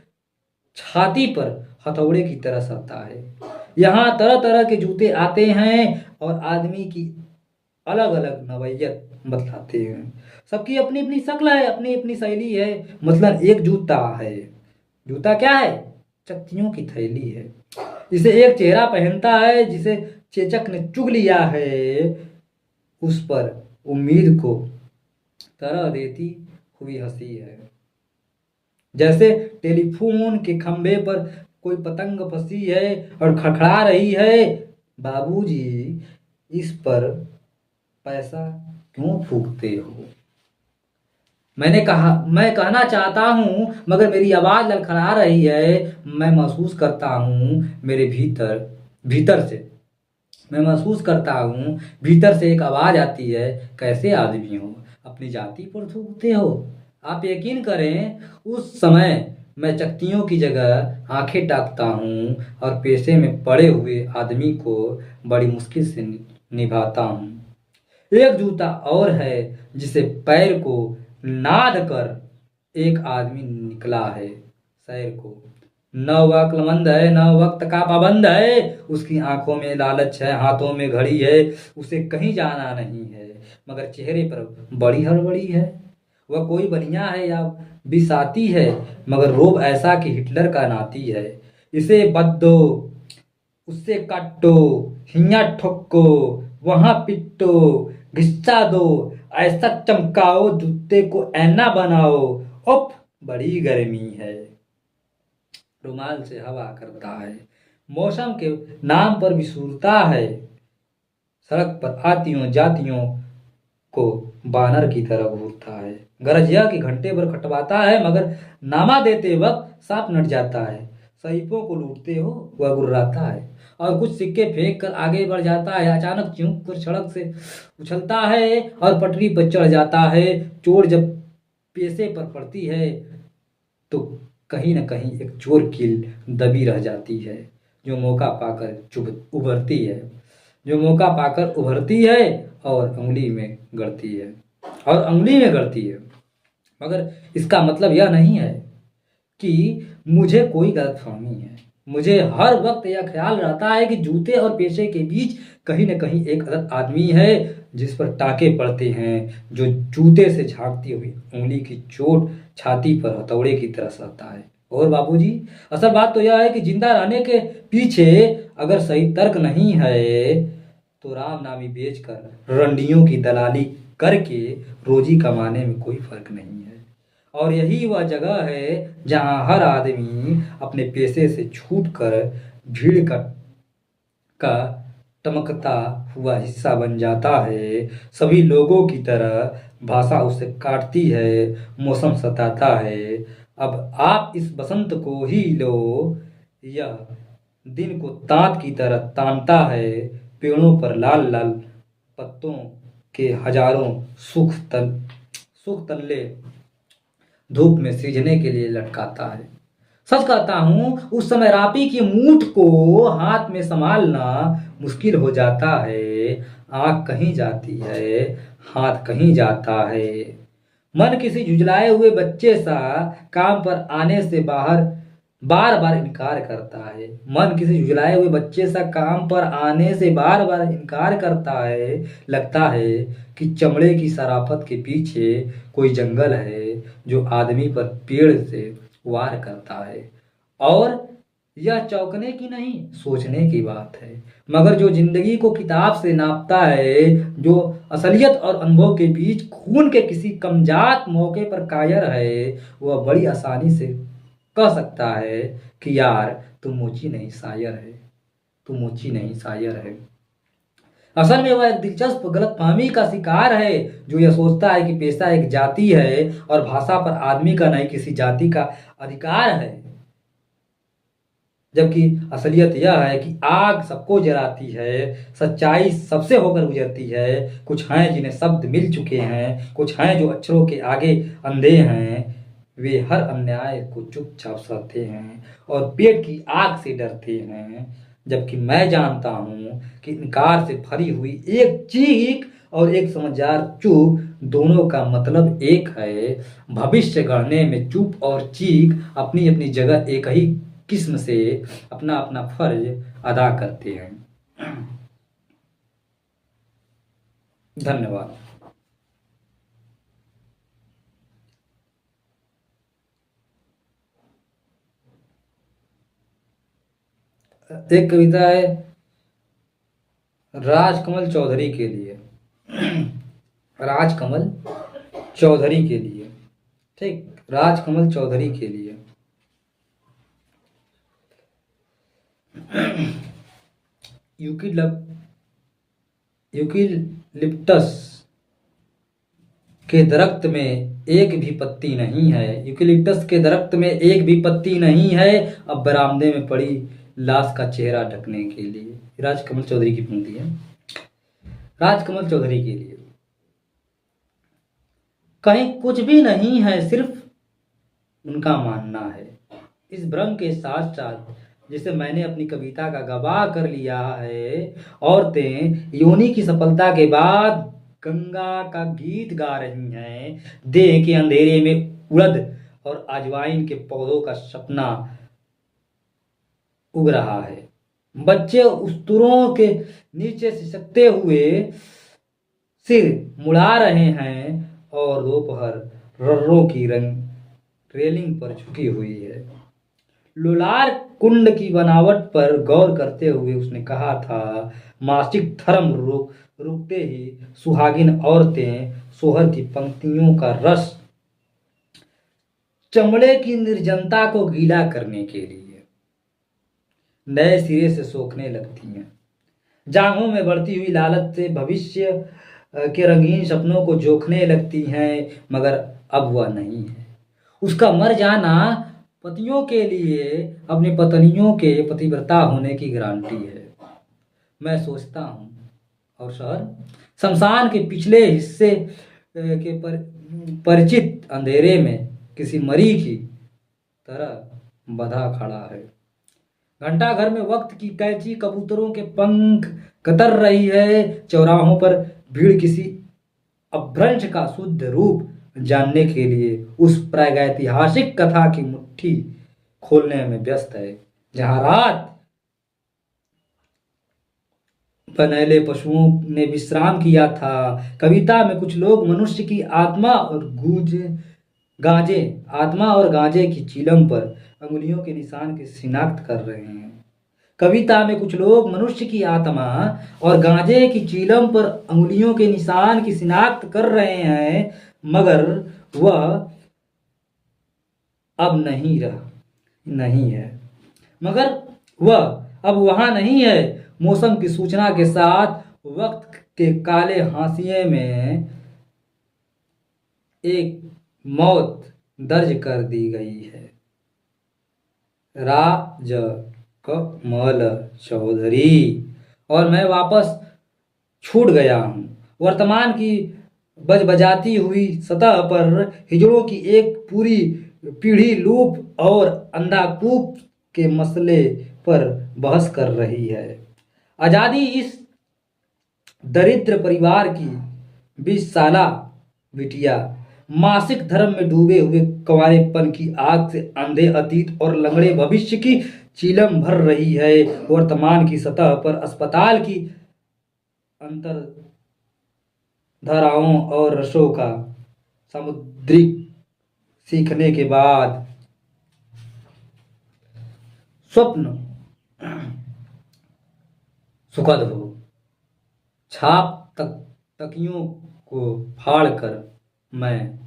छाती पर हथौड़े की तरह सता है। यहाँ तरह तरह के जूते आते हैं और आदमी की अलग अलग नवैयत बतलाते हैं। सबकी अपनी अपनी शक्ल है, अपनी अपनी शैली है। मतलब एक जूता है। जूता क्या है? चक्तियों की थैली है। इसे एक चेहरा पहनता है जिसे चेचक ने चुग लिया है। उस पर उम्मीद को तरह देती हुई हंसी है। जैसे टेलीफोन के खंभे पर कोई पतंग फंसी है और खड़खड़ा रही है, बाबूजी, इस पर पैसा क्यों फूकते हो? मैं कहना चाहता हूं मगर मेरी आवाज लड़खड़ा रही है। मैं महसूस करता हूं मेरे भीतर से मैं महसूस करता हूं भीतर से एक आवाज आती है, कैसे आदमी हो, अपनी जाति पर थूकते हो। आप यकीन करें, उस समय मैं चकतियों की जगह आंखें ताकता हूं और पेशे में पड़े हुए आदमी को बड़ी मुश्किल से निभाता हूं। एक जूता और है जिसे पैर को नाद कर एक आदमी निकला है शहर को। न वह अक्लमंद है, न वक्त का पाबंद है। उसकी आंखों में लालच है, हाथों में घड़ी है। उसे कहीं जाना नहीं है मगर चेहरे पर बड़ी हड़बड़ी है। वह कोई बनिया है या बिसाती है मगर रोब ऐसा कि हिटलर का नाती है। इसे बद्दो, उससे काटो, हिया ठोको, वहां पिटो, घिस्सा दो, ऐसा चमकाओ, जूते को ऐना बनाओ। उफ, बड़ी गर्मी है। रुमाल से हवा करता है। मौसम के नाम पर विसूरता है। सड़क पर आतियों जातियों को बानर की तरह घूरता है। गरजिया के घंटे पर खटवाता है मगर नामा देते वक्त सांप नट जाता है। सहीपों को लूटते हो, वह गुर्राता है और कुछ सिक्के फेंक कर आगे बढ़ जाता है। अचानक चूक कर सड़क से उछलता है और पटरी पर चढ़ जाता है। चोर जब पेशे पर पड़ती है तो कहीं न कहीं एक चोर की दबी रह जाती है जो मौका पाकर उभरती है और अंगुली में गड़ती है। मगर इसका मतलब यह नहीं है कि मुझे कोई गलतफहमी है। मुझे हर वक्त यह ख्याल रहता है कि जूते और पेशे के बीच कहीं न कहीं एक अलग आदमी है जिस पर टाके पड़ते हैं, जो जूते से झाँकती हुई उँगली की चोट छाती पर हथौड़े की तरह सहता है। और बाबूजी, असल बात तो यह है कि ज़िंदा रहने के पीछे अगर सही तर्क नहीं है, तो रामनामी बेचकर रंडियों की दलाली करके रोज़ी कमाने में कोई फ़र्क नहीं है। और यही वह जगह है जहाँ हर आदमी अपने पेशे से छूटकर भीड़ का टमकता हुआ हिस्सा बन जाता है। सभी लोगों की तरह भाषा उसे काटती है, मौसम सताता है। अब आप इस बसंत को ही लो, यह दिन को तांत की तरह तानता है, पेड़ों पर लाल लाल पत्तों के हजारों सुख तल्ले धूप में सींचने के लिए लटकाता है। सच कहता हूँ, उस समय रापी की मूठ को हाथ में संभालना मुश्किल हो जाता है। आँख कहीं जाती है, हाथ कहीं जाता है। मन किसी झुंझलाए हुए बच्चे सा काम पर आने से बार बार इनकार करता है। मन किसी झुंझलाए हुए बच्चे सा काम पर आने से बार बार इनकार करता है। लगता है कि चमड़े की शराफत के पीछे कोई जंगल है जो आदमी पर पेड़ से वार करता है। और यह चौंकने की नहीं, सोचने की बात है। मगर जो जिंदगी को किताब से नापता है, जो असलियत और अनुभव के बीच खून के किसी कमजात मौके पर कायर है, वह बड़ी आसानी से कह सकता है कि यार, तू मोची नहीं शायर है, तू मोची नहीं शायर है। असल में वह एक दिलचस्प गलतफहमी का शिकार है, जो यह सोचता है कि पेशा एक जाति है और भाषा पर आदमी का नहीं, किसी जाति का अधिकार है। जबकि असलियत यह है कि आग सबको जलाती है, सच्चाई सबसे होकर गुजरती है। कुछ हैं जिन्हें शब्द मिल चुके हैं, कुछ हैं जो अक्षरों के आगे अंधे हैं। वे हर अन्याय को चुपचाप सहते हैं और पेट की आग से डरते हैं। जबकि मैं जानता हूँ कि इनकार से भरी हुई एक चीख और एक समझदार चुप, दोनों का मतलब एक है। भविष्य गढ़ने में चुप और चीख अपनी अपनी जगह एक ही किस्म से अपना अपना फर्ज अदा करते हैं। धन्यवाद। एक कविता है राजकमल चौधरी के लिए। राजकमल चौधरी के लिए, ठीक, राजकमल चौधरी के लिए। यूकेलिप्टस के दरख्त में एक भी पत्ती नहीं है। यूकेलिप्टस के दरख्त में एक भी पत्ती नहीं है, अब बरामदे में पड़ी लाश का चेहरा ढकने के लिए। राजकमल चौधरी की पंक्ति है। राजकमल चौधरी के लिए। कहीं कुछ भी नहीं है, सिर्फ उनका मानना है। इस भ्रम के साथ साथ जिसे मैंने अपनी कविता का गवाह कर लिया है, औरतें योनि की सफलता के बाद गंगा का गीत गा रही हैं। देह के अंधेरे में उड़द और अजवाइन के पौधों का सपना उग रहा है। बच्चे उस्तरों के नीचे सिसकते हुए सिर मुड़ा रहे हैं और दोपहर रर्रों की रंग रेलिंग पर झुकी हुई है। लोलार कुंड की बनावट पर गौर करते हुए उसने कहा था, मासिक धर्म रुकते ही सुहागिन औरतें सोहर की पंक्तियों का रस चमड़े की निर्जनता को गीला करने के लिए नए सिरे से सोखने लगती हैं। जांघों में बढ़ती हुई लालच से भविष्य के रंगीन सपनों को जोखने लगती हैं, मगर अब वह नहीं है। उसका मर जाना पतियों के लिए अपनी पत्नियों के पतिव्रता होने की गारंटी है। मैं सोचता हूँ, और शहर शमशान के पिछले हिस्से के परिचित अंधेरे में किसी मरी की तरह बंधा खड़ा है। घंटाघर में वक्त की कैंची कबूतरों के पंख कतर रही है। चौराहों पर भीड़ किसी अपभ्रंश का शुद्ध रूप जानने के लिए उस प्रागैतिहासिक कथा की मुट्ठी खोलने में व्यस्त है, जहां रात पनैले पशुओं ने विश्राम किया था। कविता में कुछ लोग मनुष्य की आत्मा और गांजे की चीलम पर अंगुलियों के निशान की शिनाख्त कर रहे हैं। कविता में कुछ लोग मनुष्य की आत्मा और गांजे की चीलम पर अंगुलियों के निशान की शिनाख्त कर रहे हैं, मगर वह अब नहीं है मगर वह अब वहां नहीं है। मौसम की सूचना के साथ वक्त के काले हाशिए में एक मौत दर्ज कर दी गई है। राजकमल चौधरी। और मैं वापस छूट गया हूँ वर्तमान की बजबजाती हुई सतह पर। हिजड़ों की एक पूरी पीढ़ी लूप और अंधाकूप के मसले पर बहस कर रही है। आज़ादी इस दरिद्र परिवार की 20 साला बिटिया मासिक धर्म में डूबे हुए कंवारेपन की आग से अंधे अतीत और लंगड़े भविष्य की चीलम भर रही है। वर्तमान की सतह पर अस्पताल की अंतर्धाराओं और रसों का सामुद्रिक सीखने के बाद स्वप्न सुखद हो। तकियों को फाड़कर मैं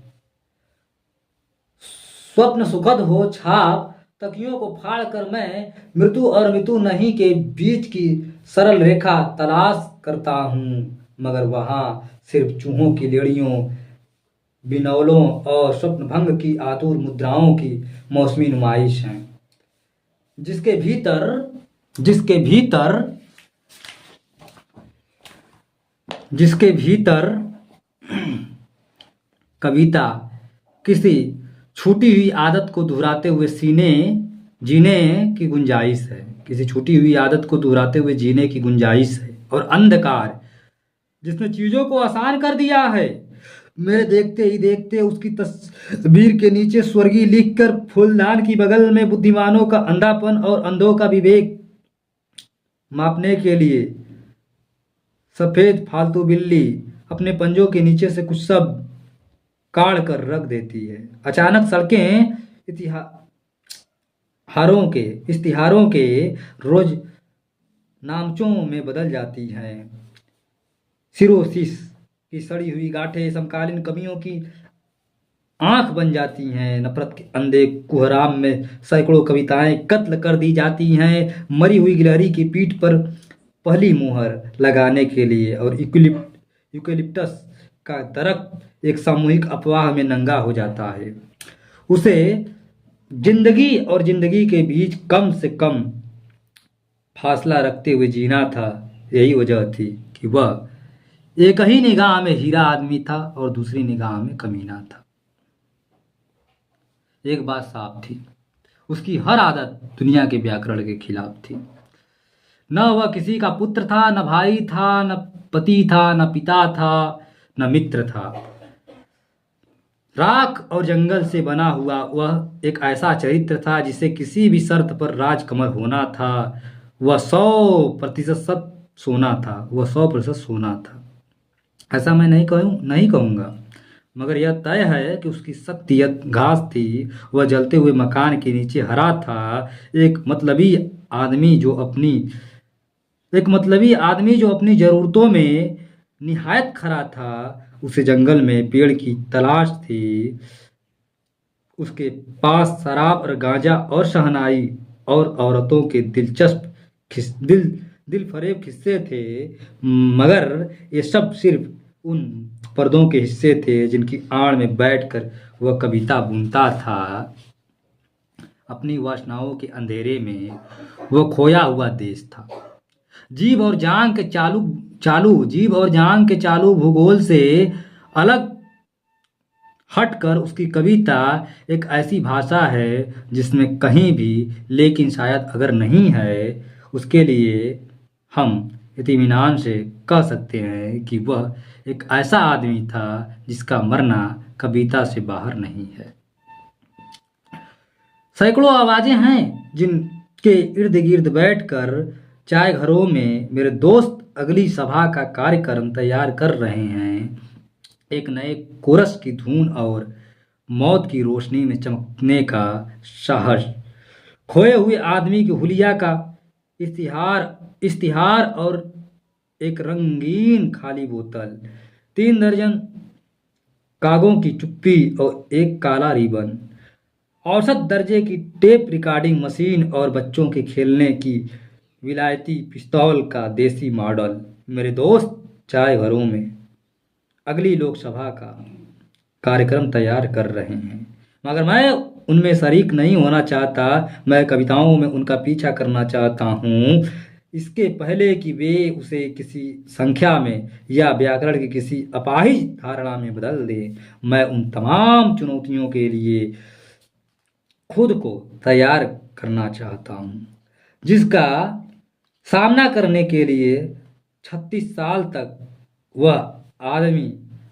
स्वप्न सुखद हो। छाप तकियों को फाड़कर मैं मृत्यु और मृत्यु नहीं के बीच की सरल रेखा तलाश करता हूँ, मगर वहाँ सिर्फ चूहों की लेड़ियों, बिनौलों और स्वप्नभंग की आतुर मुद्राओं की मौसमी नुमाइश है, जिसके भीतर कविता किसी छूटी हुई आदत को दोहराते हुए जीने की गुंजाइश है। किसी छूटी हुई आदत को दोहराते हुए जीने की गुंजाइश है। और अंधकार जिसने चीजों को आसान कर दिया है, मेरे देखते ही देखते उसकी तस्वीर के नीचे स्वर्गीय लिखकर फूलदान की बगल में बुद्धिमानों का अंधापन और अंधों का विवेक मापने के लिए सफेद फालतू बिल्ली अपने पंजों के नीचे से कुछ सब काढ़ कर रख देती है। अचानक सड़कें इश्तिहारों के रोज नामचों में बदल जाती हैं। सिरोसिस की सड़ी हुई गांठें समकालीन कवियों की आंख बन जाती हैं। नफरत के अंधे कुहराम में सैकड़ों कविताएं कत्ल कर दी जाती हैं, मरी हुई गिलहरी की पीठ पर पहली मुहर लगाने के लिए। और यूकेलिप्टस का दरख्त एक सामूहिक अफवाह में नंगा हो जाता है। उसे जिंदगी और जिंदगी के बीच कम से कम फासला रखते हुए जीना था। यही वजह थी कि वह एक ही निगाह में हीरा आदमी था और दूसरी निगाह में कमीना था। एक बात साफ थी, उसकी हर आदत दुनिया के व्याकरण के खिलाफ थी। न वह किसी का पुत्र था, न भाई था, न पति था, न पिता था, न मित्र था। राख और जंगल से बना हुआ वह एक ऐसा चरित्र था जिसे किसी भी शर्त पर राजकमल होना था। वह 100% सोना था। ऐसा मैं नहीं कहूँगा, मगर यह तय है कि उसकी शक्तियत घास थी। वह जलते हुए मकान के नीचे हरा था। एक मतलबी आदमी जो अपनी ज़रूरतों में निहायत खरा था। उसे जंगल में पेड़ की तलाश थी। उसके पास शराब और गांजा और शहनाई और औरतों के दिलफरेब किस्से थे, मगर ये सब सिर्फ उन पर्दों के हिस्से थे जिनकी आड़ में बैठकर वह कविता बुनता था। अपनी वासनाओं के अंधेरे में वह खोया हुआ देश था। जीभ और जांग के चालू भूगोल से अलग हटकर उसकी कविता एक ऐसी भाषा है जिसमें कहीं भी लेकिन शायद अगर नहीं है। उसके लिए हम इत्मीनान से कह सकते हैं कि वह एक ऐसा आदमी था जिसका मरना कविता से बाहर नहीं है। सैकड़ों आवाजें हैं जिनके इर्द गिर्द बैठकर चाय घरों में मेरे दोस्त अगली सभा का कार्यक्रम तैयार कर रहे हैं। एक नए कोरस की धुन और मौत की रोशनी में चमकने का साहस, खोए हुए आदमी की हुलिया का इश्तिहार इश्तिहार और एक रंगीन खाली बोतल, 3 दर्जन कागों की चुप्पी और एक काला रिबन, औसत दर्जे की टेप रिकॉर्डिंग मशीन और बच्चों के खेलने की विलायती पिस्तौल का देसी मॉडल। मेरे दोस्त चाय घरों में अगली लोकसभा का कार्यक्रम तैयार कर रहे हैं, मगर मैं उनमें शरीक नहीं होना चाहता। मैं कविताओं में उनका पीछा करना चाहता हूँ, इसके पहले कि वे उसे किसी संख्या में या व्याकरण की किसी अपाहिज धारणा में बदल दें। मैं उन तमाम चुनौतियों के लिए खुद को तैयार करना चाहता हूँ जिसका सामना करने के लिए 36 साल तक वह आदमी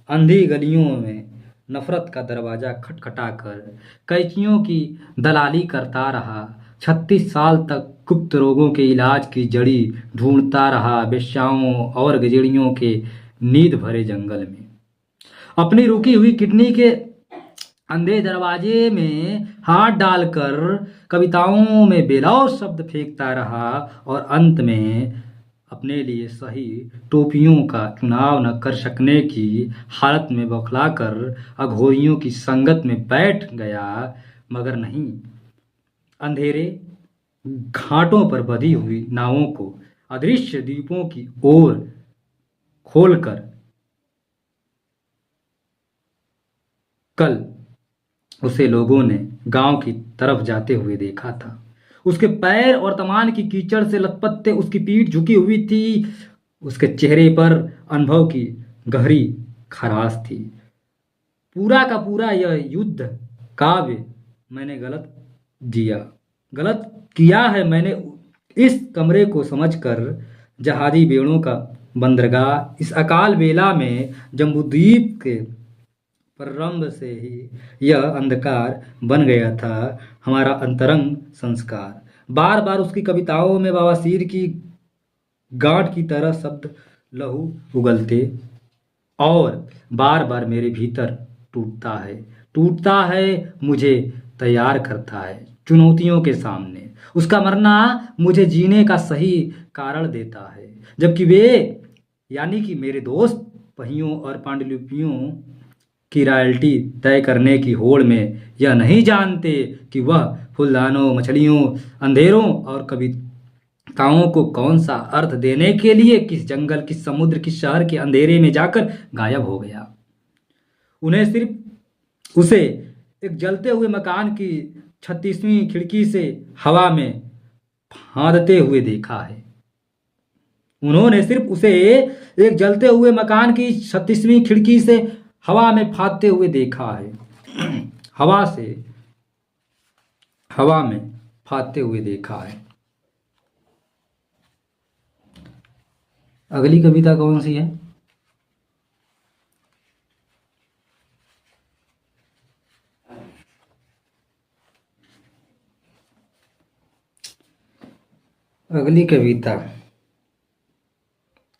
अंधी गलियों में नफरत का दरवाजा खटखटाकर कैंचियों की दलाली करता रहा। 36 साल तक गुप्त रोगों के इलाज की जड़ी ढूंढता रहा, वेश्याओं और गजेड़ियों के नींद भरे जंगल में। अपनी रुकी हुई किडनी के अंधे दरवाजे में हाथ डालकर कविताओं में बेलौर शब्द फेंकता रहा और अंत में अपने लिए सही टोपियों का चुनाव न कर सकने की हालत में बौखलाकर अघोरियों की संगत में बैठ गया। मगर नहीं, अंधेरे घाटों पर बधी हुई नावों को अदृश्य द्वीपों की ओर खोलकर कल उसे लोगों ने गांव की तरफ जाते हुए देखा था। उसके पैर और तमान की कीचड़ से लथपथ थे, उसकी पीठ झुकी हुई थी, उसके चेहरे पर अनुभव की गहरी खराश थी। पूरा का पूरा यह युद्ध काव्य मैंने गलत किया है। मैंने इस कमरे को समझकर जहादी बेड़ों का बंदरगाह इस अकाल बेला में जम्बूद्वीप के प्रारंभ से ही यह अंधकार बन गया था। हमारा अंतरंग संस्कार बार बार उसकी कविताओं में बवासीर की गांठ की तरह शब्द लहू उगलते और बार बार मेरे भीतर टूटता है, मुझे तैयार करता है चुनौतियों के सामने। उसका मरना मुझे जीने का सही कारण देता है, जबकि वे यानी कि मेरे दोस्त पहियों और पांडुलिपियों की रॉयल्टी तय करने की होड़ में यह नहीं जानते कि वह फूलदानों, मछलियों, अंधेरों और कविताओं को कौन सा अर्थ देने के लिए किस जंगल, किस समुद्र, किस शहर के अंधेरे में जाकर गायब हो गया। उन्हें सिर्फ उसे एक जलते हुए मकान की 36वीं खिड़की से हवा में फांदते हुए देखा है। उन्होंने सिर्फ उसे एक जलते हुए मकान की 36वीं खिड़की से हवा में फांदते हुए देखा है। हवा में फांदते हुए देखा है। अगली कविता कौन सी है? अगली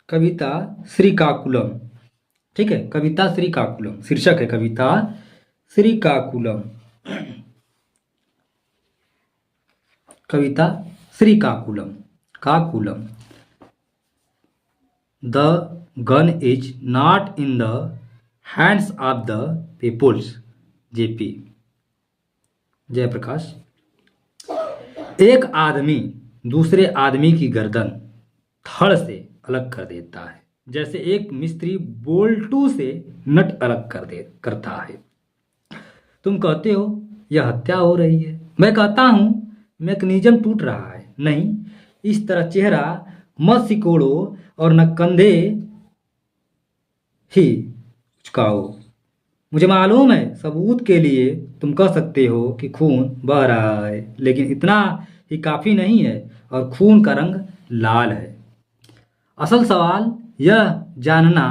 कविता श्रीकाकुलम। ठीक है, कविता श्रीकाकुलम शीर्षक है, कविता श्रीकाकुलम। कविता Srikakulam. Kakulam. The gun is not in the hands of the peoples. JP Jayaprakash. एक आदमी दूसरे आदमी की गर्दन धड़ से अलग कर देता है, जैसे एक मिस्त्री बोल्टू से नट अलग करता है। तुम कहते हो यह हत्या हो रही है, मैं कहता हूं मैकेनिज्म टूट रहा है। नहीं, इस तरह चेहरा मत सिकोड़ो और न कंधे ही उचकाओ। मुझे मालूम है, सबूत के लिए तुम कह सकते हो कि खून बह रहा है, लेकिन इतना ही काफी नहीं है और खून का रंग लाल है। असल सवाल यह जानना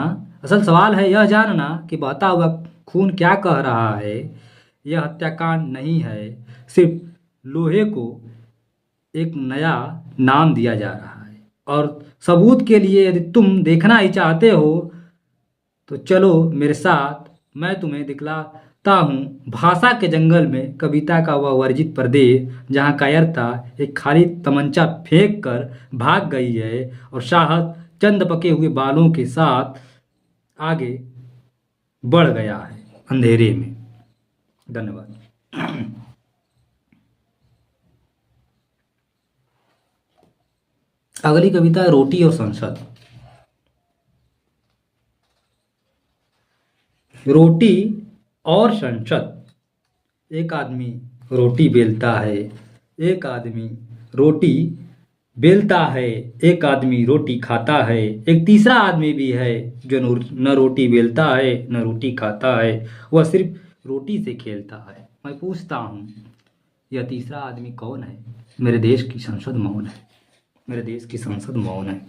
असल सवाल है यह जानना कि बहता हुआ खून क्या कह रहा है। यह हत्याकांड नहीं है, सिर्फ लोहे को एक नया नाम दिया जा रहा है। और सबूत के लिए यदि तुम देखना ही चाहते हो तो चलो मेरे साथ, मैं तुम्हें दिखलाता हूँ भाषा के जंगल में कविता का वह वर्जित प्रदेश, जहाँ कायरता एक खाली तमंचा फेंक कर भाग गई है और शाहद चंद पके हुए बालों के साथ आगे बढ़ गया है अंधेरे में। धन्यवाद। अगली कविता है रोटी और संसद। रोटी और संसद। एक आदमी रोटी बेलता है, एक आदमी रोटी बेलता है, एक आदमी रोटी खाता है, एक तीसरा आदमी भी है जो न रोटी बेलता है न रोटी खाता है, वह सिर्फ रोटी से खेलता है। मैं पूछता हूँ यह तीसरा आदमी कौन है? मेरे देश की संसद मौन है, मेरे देश की संसद मौन है।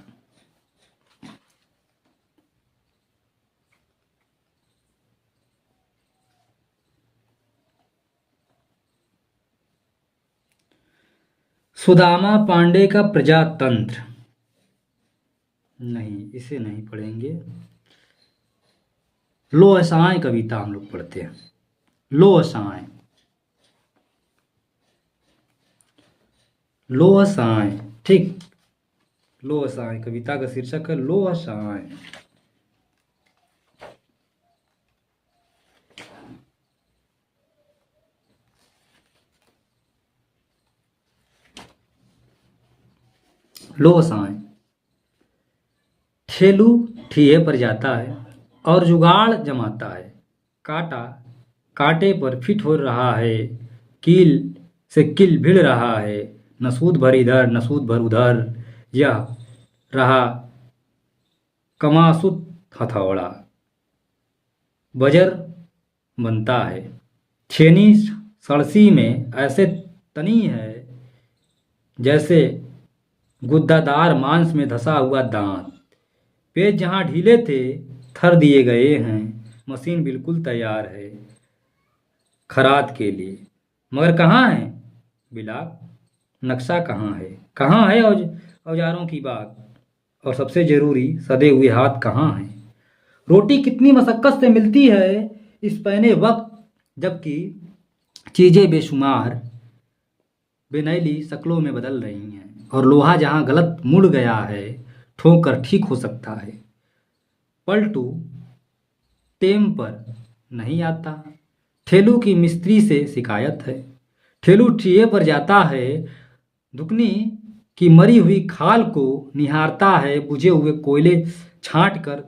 सुदामा पांडे का प्रजातंत्र। नहीं, इसे नहीं पढ़ेंगे। लोहसाएं कविता हम लोग पढ़ते हैं। लोहसाएं, लोहसाएं, ठीक। लोहसाएं कविता का शीर्षक है लोहसाएं। लोहसाएं। ठेलू ठिये पर जाता है और जुगाड़ जमाता है, काटा कांटे पर फिट हो रहा है, कील से किल भिड़ रहा है, नसूद भर इधर नसूद भर उधर, यह रहा कमासुत हथौड़ा। बजर बनता है, छेनी सड़सी में ऐसे तनी है जैसे गुद्दादार मांस में धसा हुआ दांत। पेज जहाँ ढीले थे थर दिए गए हैं, मशीन बिल्कुल तैयार है खराद के लिए। मगर कहाँ है बिलाक? नक्शा कहाँ है? कहाँ है औजारों की बात? और सबसे जरूरी सदे हुए हाथ कहाँ हैं? रोटी कितनी मशक्कत से मिलती है इस पैने वक्त, जबकि चीज़ें बेशुमार बेनैली शक्लों में बदल रही हैं। और लोहा जहाँ गलत मुड़ गया है ठोकर ठीक हो सकता है, पलटू टेम पर नहीं आता। ठेलू की मिस्त्री से शिकायत है, ठेलू ठिये पर जाता है, दुकनी की मरी हुई खाल को निहारता है, बुझे हुए कोयले छांट कर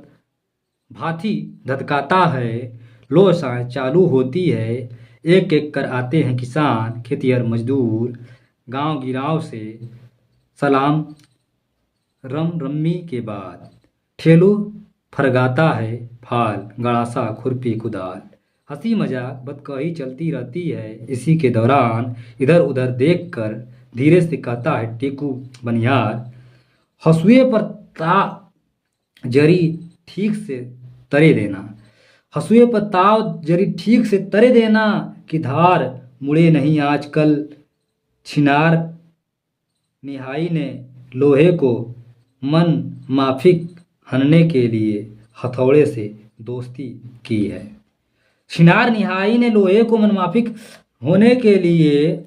भाथी धधकाता है। लोहसाएं चालू होती है, एक एक कर आते हैं किसान खेतिहर मजदूर, गांव गिराव से सलाम रम रम्मी के बाद। ठेलू फरगाता है फाल गड़ासा खुरपी कुदाल, हंसी मजाक बदकही चलती रहती है। इसी के दौरान इधर उधर देखकर धीरे से कहता है टेकू बनियार, हंसुए पर जरी ठीक से तरे देना, हंसुए पर ताव जरी ठीक से तरे देना कि धार मुड़े नहीं आजकल। छिनार निहाई ने लोहे को मन माफिक हनने के लिए हथौड़े से दोस्ती की है। छिनार निहाई ने लोहे को मनमाफिक होने के लिए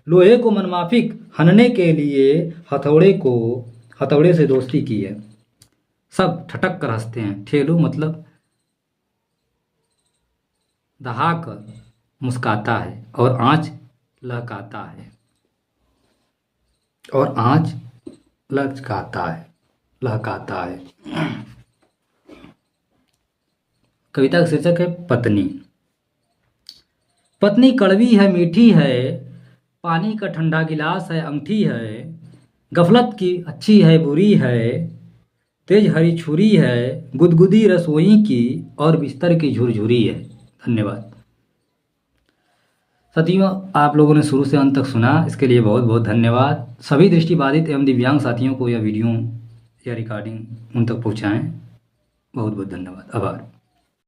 लोहे को मनमाफिक हनने के लिए हथौड़े से दोस्ती की है। सब ठटक कर हंसते हैं। ठेलू मतलब दहाकर मुस्काता है और आँच लहकाता है, और आँच लहकाता है। कविता का शीर्षक है पत्नी। पत्नी कड़वी है मीठी है, पानी का ठंडा गिलास है अंगठी है, गफलत की अच्छी है बुरी है, तेज हरी छुरी है, गुदगुदी रसोई की और बिस्तर की झुरझुरी है। धन्यवाद साथियों, आप लोगों ने शुरू से अंत तक सुना, इसके लिए बहुत बहुत धन्यवाद। सभी दृष्टिबाधित एवं दिव्यांग साथियों को यह वीडियो या रिकॉर्डिंग उन तक पहुँचाएँ। बहुत बहुत धन्यवाद, आभार।